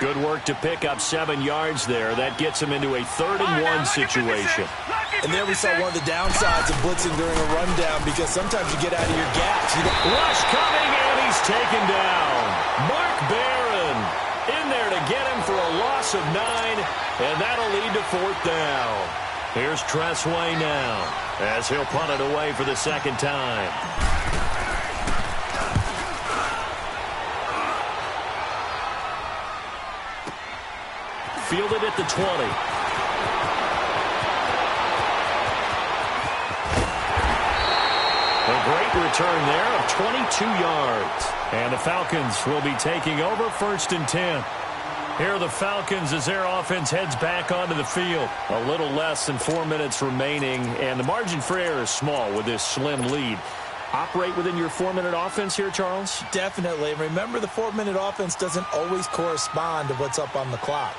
C: Good work to pick up 7 yards there. That gets him into a 3rd and 1 situation.
E: And there we saw one of the downsides of blitzing during a rundown because sometimes you get out of your gaps.
C: Rush coming, and he's taken down. Mark Barron in there to get him for a loss of 9, and that'll lead to 4th down. Here's Tressway now as he'll punt it away for the 2nd time. Fielded at the 20. A great return there of 22 yards. And the Falcons will be taking over 1st and 10. Here are the Falcons as their offense heads back onto the field. A little less than 4 minutes remaining, and the margin for error is small with this slim lead. Operate within your 4-minute offense here, Charles?
E: Definitely. Remember, the 4-minute offense doesn't always correspond to what's up on the clock.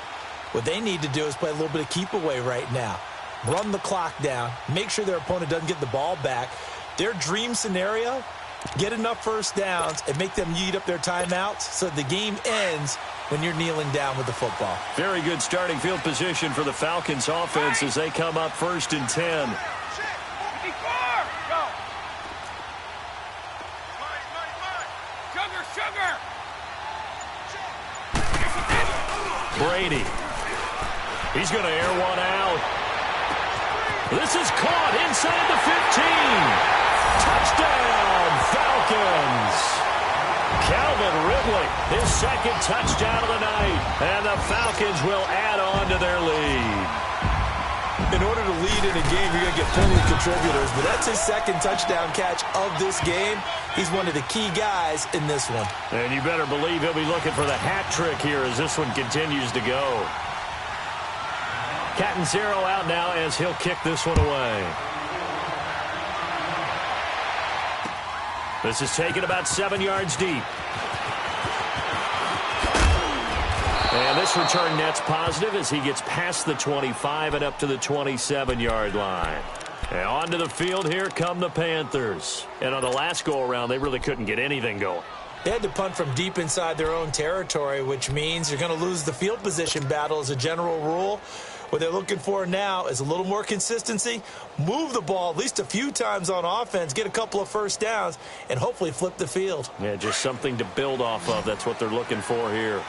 E: What they need to do is play a little bit of keep away right now. Run the clock down. Make sure their opponent doesn't get the ball back. Their dream scenario, get enough first downs and make them eat up their timeouts so the game ends when you're kneeling down with the football.
C: Very good starting field position for the Falcons offense as they come up 1st and 10.
D: Sugar!
C: Brady. He's going to air one out. This is caught inside the 15. Touchdown, Falcons. Calvin Ridley, his 2nd touchdown of the night. And the Falcons will add on to their lead.
E: In order to lead in a game, you're going to get plenty of contributors, but that's his 2nd touchdown catch of this game. He's one of the key guys in this one.
C: And you better believe he'll be looking for the hat trick here as this one continues to go. Catanzaro out now as he'll kick this one away. This is taken about 7 yards deep. And this return net's positive as he gets past the 25 and up to the 27-yard line. And onto the field, here come the Panthers. And on the last go-around, they really couldn't get anything going.
E: They had to punt from deep inside their own territory, which means you're going to lose the field position battle as a general rule. What they're looking for now is a little more consistency, move the ball at least a few times on offense, get a couple of first downs, and hopefully flip the field.
C: Yeah, just something to build off of. That's what they're looking for here.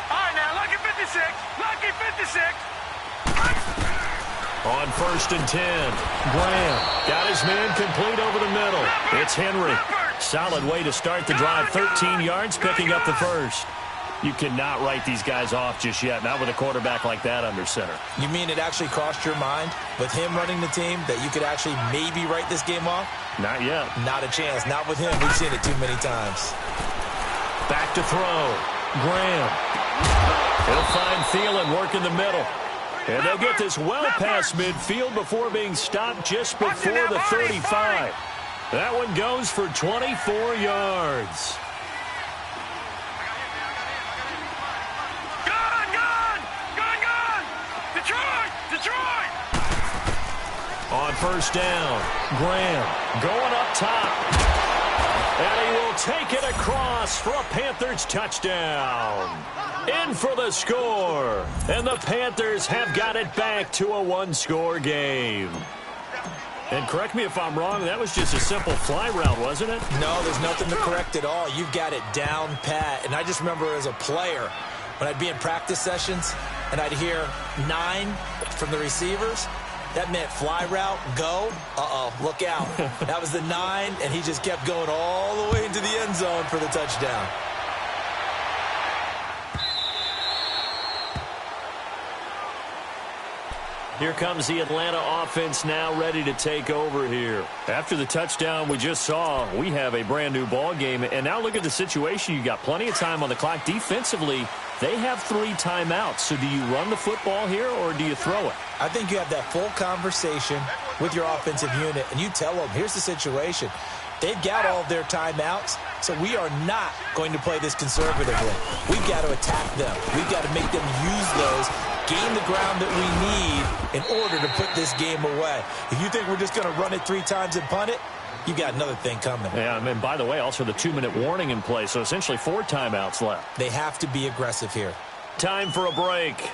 D: All right, now, lucky 56. Lucky 56.
C: On 1st and 10, Graham got his man complete over the middle. It's Henry. Solid way to start the drive. 13 yards, picking up the first. You cannot write these guys off just yet, not with a quarterback like that under center.
E: You mean it actually crossed your mind with him running the team that you could actually maybe write this game off?
C: Not yet.
E: Not a chance. Not with him. We've seen it too many times.
C: Back to throw. Graham. He'll find Thielen work in the middle. And they'll get this well past midfield before being stopped just before the 35. That one goes for 24 yards. On first down, Graham going up top. And he will take it across for a Panthers touchdown. In for the score. And the Panthers have got it back to a one-score game. And correct me if I'm wrong, that was just a simple fly route, wasn't it?
E: No, there's nothing to correct at all. You've got it down pat. And I just remember as a player, when I'd be in practice sessions and I'd hear 9 from the receivers, that meant fly route, go. Uh-oh, look out. That was the 9, and he just kept going all the way into the end zone for the touchdown.
C: Here comes the Atlanta offense now ready to take over here. After the touchdown we just saw, we have a brand new ball game. And now look at the situation. You got plenty of time on the clock. Defensively, they have 3 timeouts. So do you run the football here or do you throw it?
E: I think you have that full conversation with your offensive unit, and you tell them, here's the situation. They've got all of their timeouts, so we are not going to play this conservatively. We've got to attack them. We've got to make them use those, gain the ground that we need in order to put this game away. If you think we're just going to run it 3 times and punt it, you got another thing coming.
C: Yeah, and by the way, also the 2-minute warning in play, so essentially 4 timeouts left.
E: They have to be aggressive here.
C: Time for a break.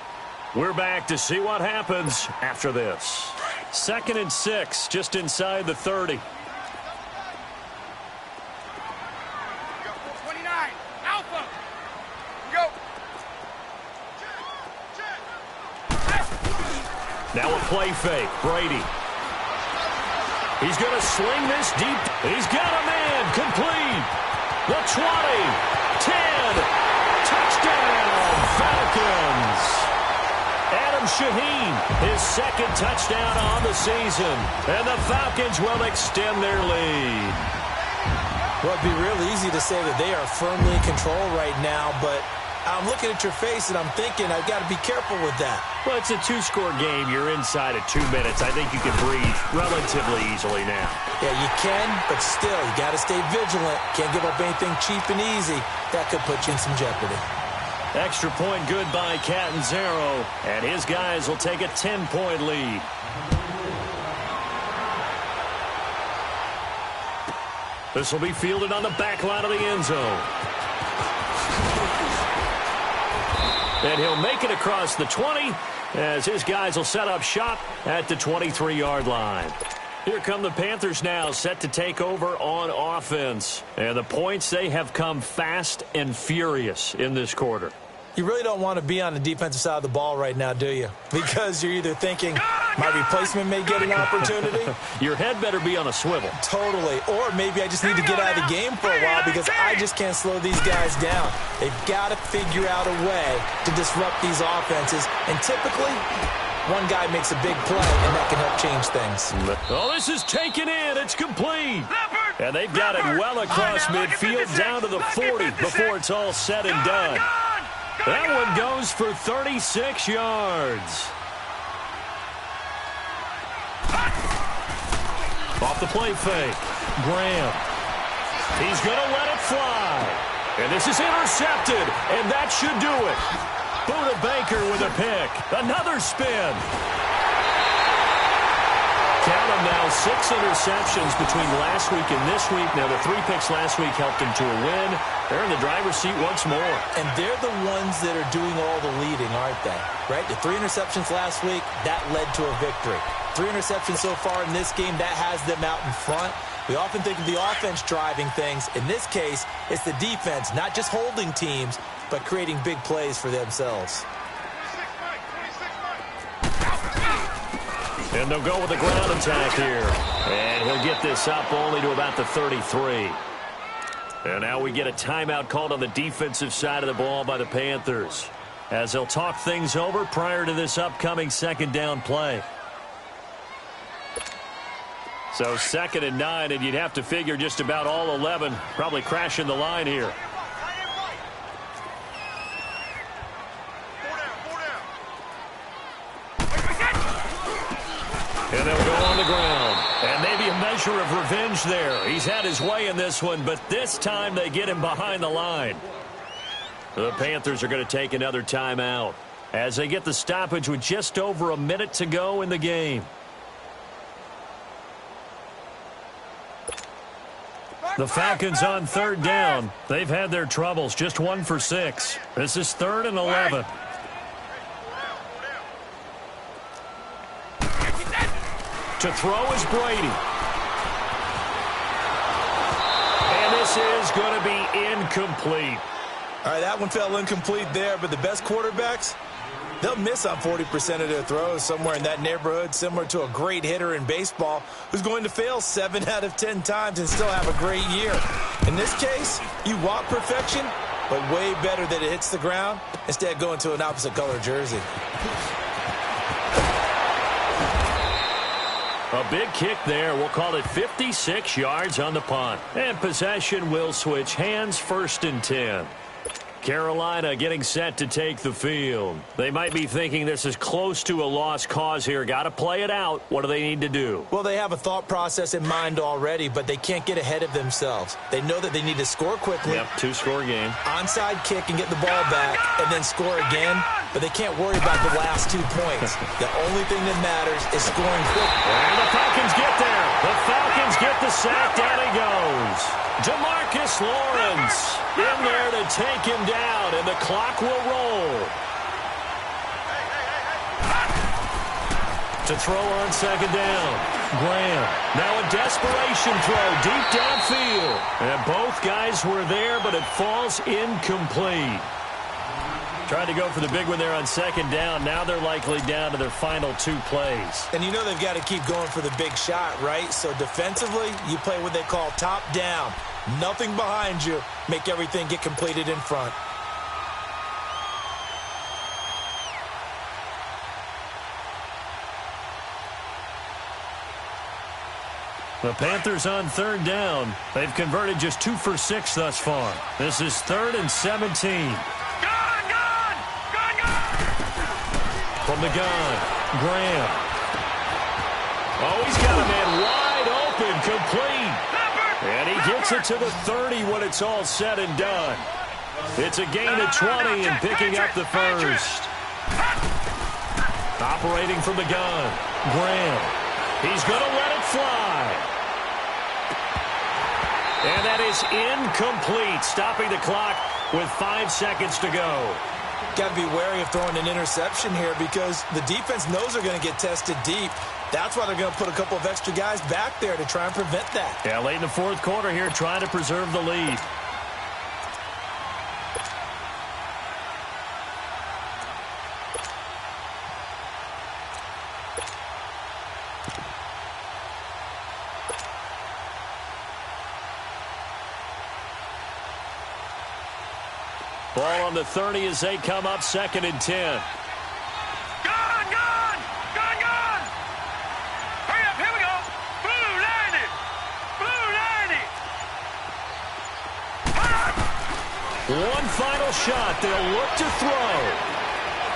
C: We're back to see what happens after this. 2nd and 6, just inside the 30. Now a play fake. Brady. He's going to sling this deep. He's got a man. Complete. The 20. 10. Touchdown. Falcons. Adam Shaheen, his 2nd touchdown on the season. And the Falcons will extend their lead.
E: Well, it'd be real easy to say that they are firmly in control right now, but I'm looking at your face and I'm thinking I've got to be careful with that.
C: Well, it's a 2-score game. You're inside of 2 minutes. I think you can breathe relatively easily now.
E: Yeah, you can, but still, you got to stay vigilant. Can't give up anything cheap and easy. That could put you in some jeopardy.
C: Extra point good by Catanzaro, and his guys will take a 10-point lead. This will be fielded on the back line of the end zone. And he'll make it across the 20 as his guys will set up shop at the 23-yard line. Here come the Panthers now, set to take over on offense. And the points, they have come fast and furious in this quarter.
E: You really don't want to be on the defensive side of the ball right now, do you? Because you're either thinking, my replacement may get an opportunity.
C: Your head better be on a swivel.
E: Totally. Or maybe I just need to get out of the game for a while because I just can't slow these guys down. They've got to figure out a way to disrupt these offenses. And typically, one guy makes a big play, and that can help change things.
C: Oh, this is taken in. It's complete. And they've got it well across midfield down to the 40 before it's all said and done. That one goes for 36 yards. Off the play fake. Graham. He's going to let it fly. And this is intercepted, and that should do it. Buda Baker with a pick. Another spin. Count them now, 6 interceptions between last week and this week. Now, the 3 picks last week helped him to a win. They're in the driver's seat once more.
E: And they're the ones that are doing all the leading, aren't they? Right? The 3 interceptions last week, that led to a victory. 3 interceptions so far in this game, that has them out in front. We often think of the offense driving things. In this case, it's the defense, not just holding teams, but creating big plays for themselves.
C: And they'll go with the ground attack here. And he'll get this up only to about the 33. And now we get a timeout called on the defensive side of the ball by the Panthers, as they'll talk things over prior to this upcoming 2nd down play. So 2nd and 9, and you'd have to figure just about all 11 probably crashing the line here. And they'll go on the ground. And maybe a measure of revenge there. He's had his way in this one, but this time they get him behind the line. The Panthers are going to take another timeout as they get the stoppage with just over a minute to go in the game. The Falcons on third down. They've had their troubles, just 1 for 6. This is 3rd and 11. To throw is Brady. And this is going to be incomplete.
E: All right, that one fell incomplete there, but the best quarterbacks, they'll miss on 40% of their throws, somewhere in that neighborhood, similar to a great hitter in baseball who's going to fail 7 out of 10 times and still have a great year. In this case, you want perfection, but way better that it hits the ground instead going to an opposite color jersey.
C: A big kick there. We'll call it 56 yards on the punt. And possession will switch hands, 1st and 10. Carolina getting set to take the field. They might be thinking this is close to a lost cause here. Got to play it out. What do they need to do?
E: Well, they have a thought process in mind already, but they can't get ahead of themselves. They know that they need to score quickly.
C: Yep, 2-score game.
E: Onside kick and get the ball back and then score again, but they can't worry about the last 2 points. The only thing that matters is scoring quick.
C: And the Falcons get there. The Falcons get the sack. Down he goes. DeMarcus Lawrence in there to take him down, and the clock will roll. To throw on 2nd down. Graham. Now a desperation throw deep downfield. And both guys were there, but it falls incomplete. Tried to go for the big one there on 2nd down. Now they're likely down to their final 2 plays.
E: And you know they've got to keep going for the big shot, right? So defensively, you play what they call top down. Nothing behind you. Make everything get completed in front.
C: The Panthers on 3rd down. They've converted just 2 for 6 thus far. This is 3rd and 17. From the gun, Graham. Oh, he's got a man wide open, complete. And he gets it to the 30 when it's all said and done. It's a gain of 20 and picking up the first. Operating from the gun, Graham. He's going to let it fly. And that is incomplete, stopping the clock with 5 seconds to go.
E: Got to be wary of throwing an interception here because the defense knows they're going to get tested deep. That's why they're going to put a couple of extra guys back there to try and prevent that.
C: Yeah, late in the 4th quarter here, trying to preserve the lead. Ball on the 30 as they come up 2nd and 10.
D: Gone! Hurry up, here we go. Blue 90.
C: One final shot. They'll look to throw.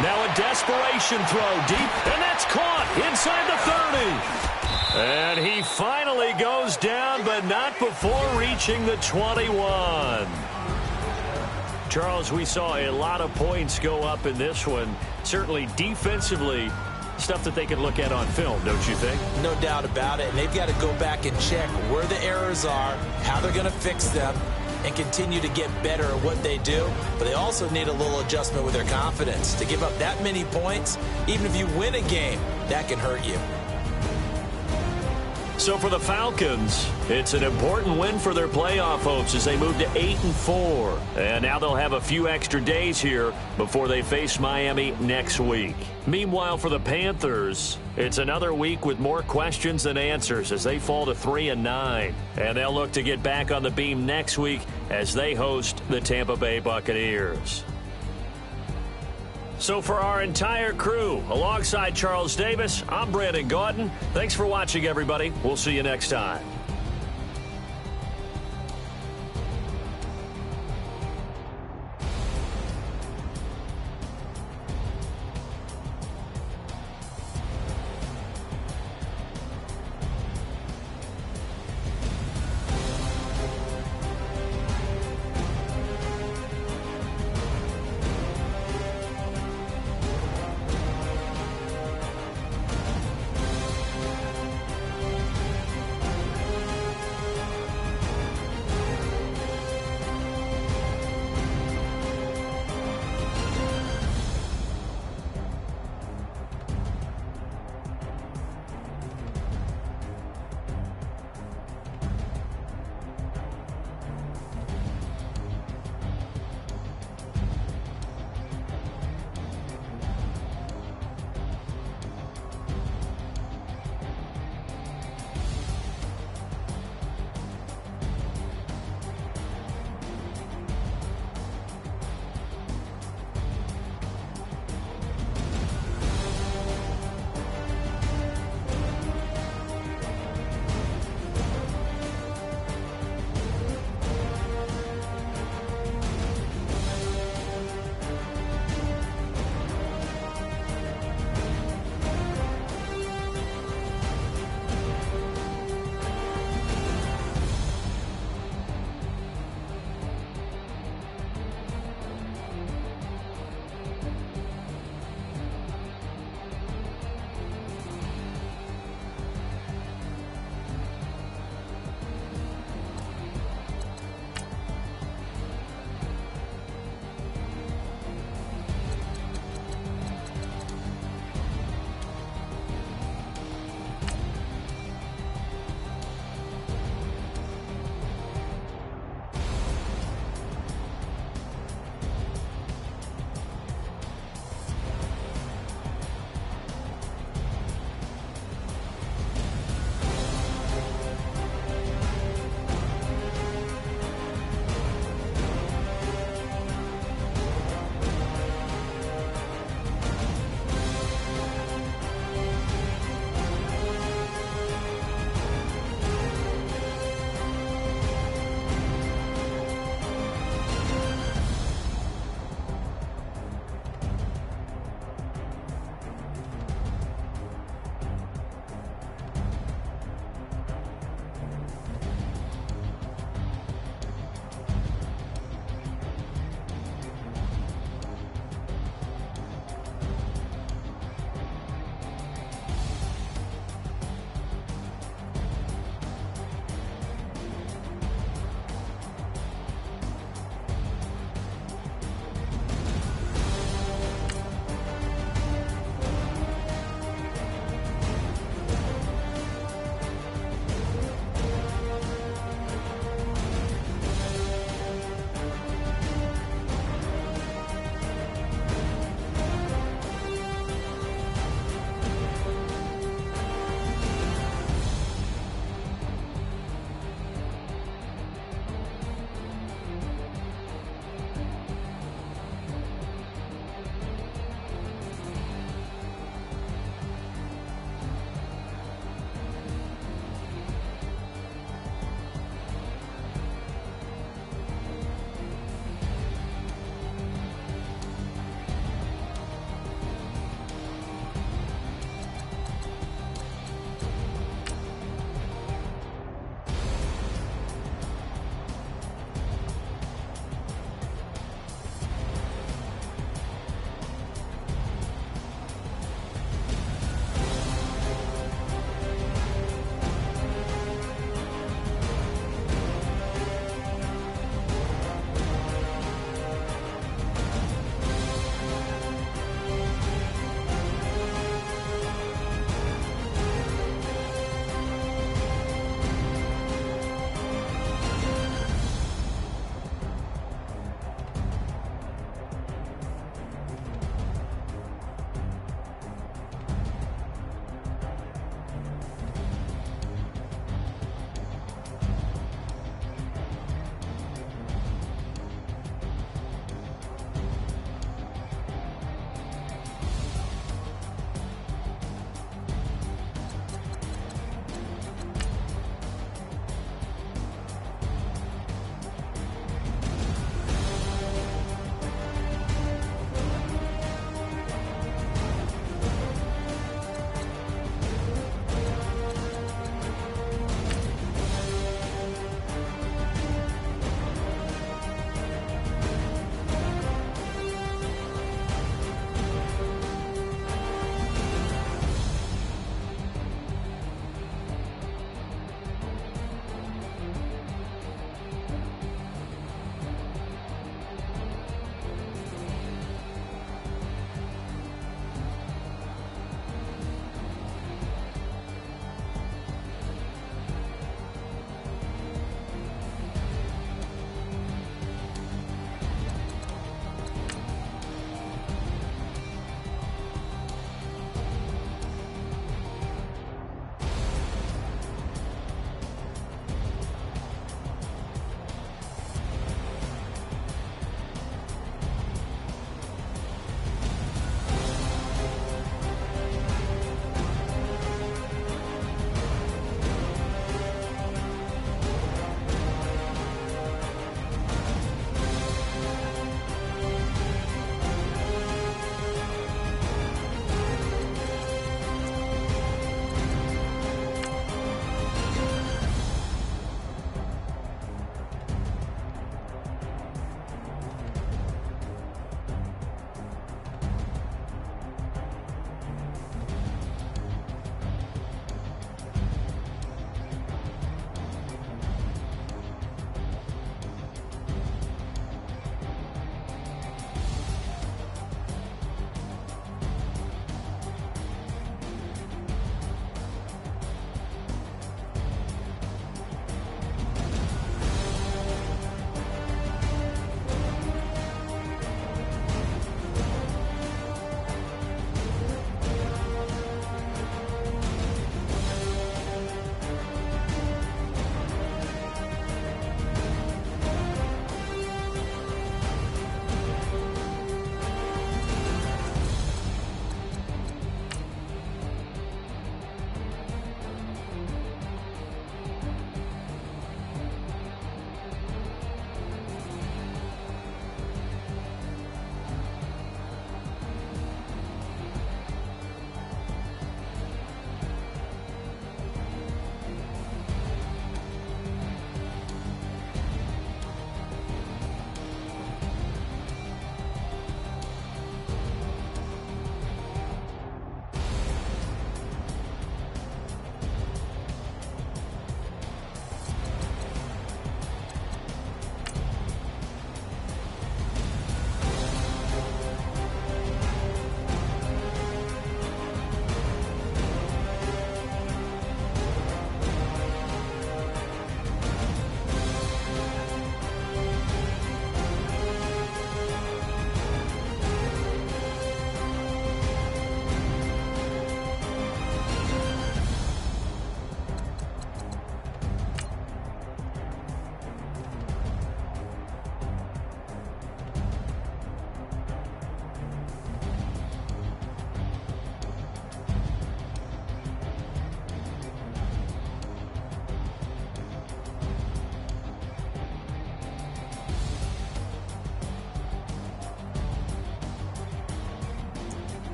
C: Now a desperation throw deep, and that's caught inside the 30. And he finally goes down, but not before reaching the 21. Charles, we saw a lot of points go up in this one. Certainly defensively, stuff that they can look at on film, don't you think?
E: No doubt about it. And they've got to go back and check where the errors are, how they're going to fix them, and continue to get better at what they do. But they also need a little adjustment with their confidence. To give up that many points, even if you win a game, that can hurt you.
C: So for the Falcons, it's an important win for their playoff hopes as they move to 8-4. And now they'll have a few extra days here before they face Miami next week. Meanwhile, for the Panthers, it's another week with more questions than answers as they fall to 3-9. And they'll look to get back on the beam next week as they host the Tampa Bay Buccaneers. So for our entire crew, alongside Charles Davis, I'm Brandon Gaudin. Thanks for watching, everybody. We'll see you next time.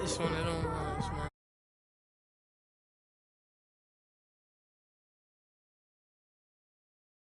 F: It's one of them ones, man.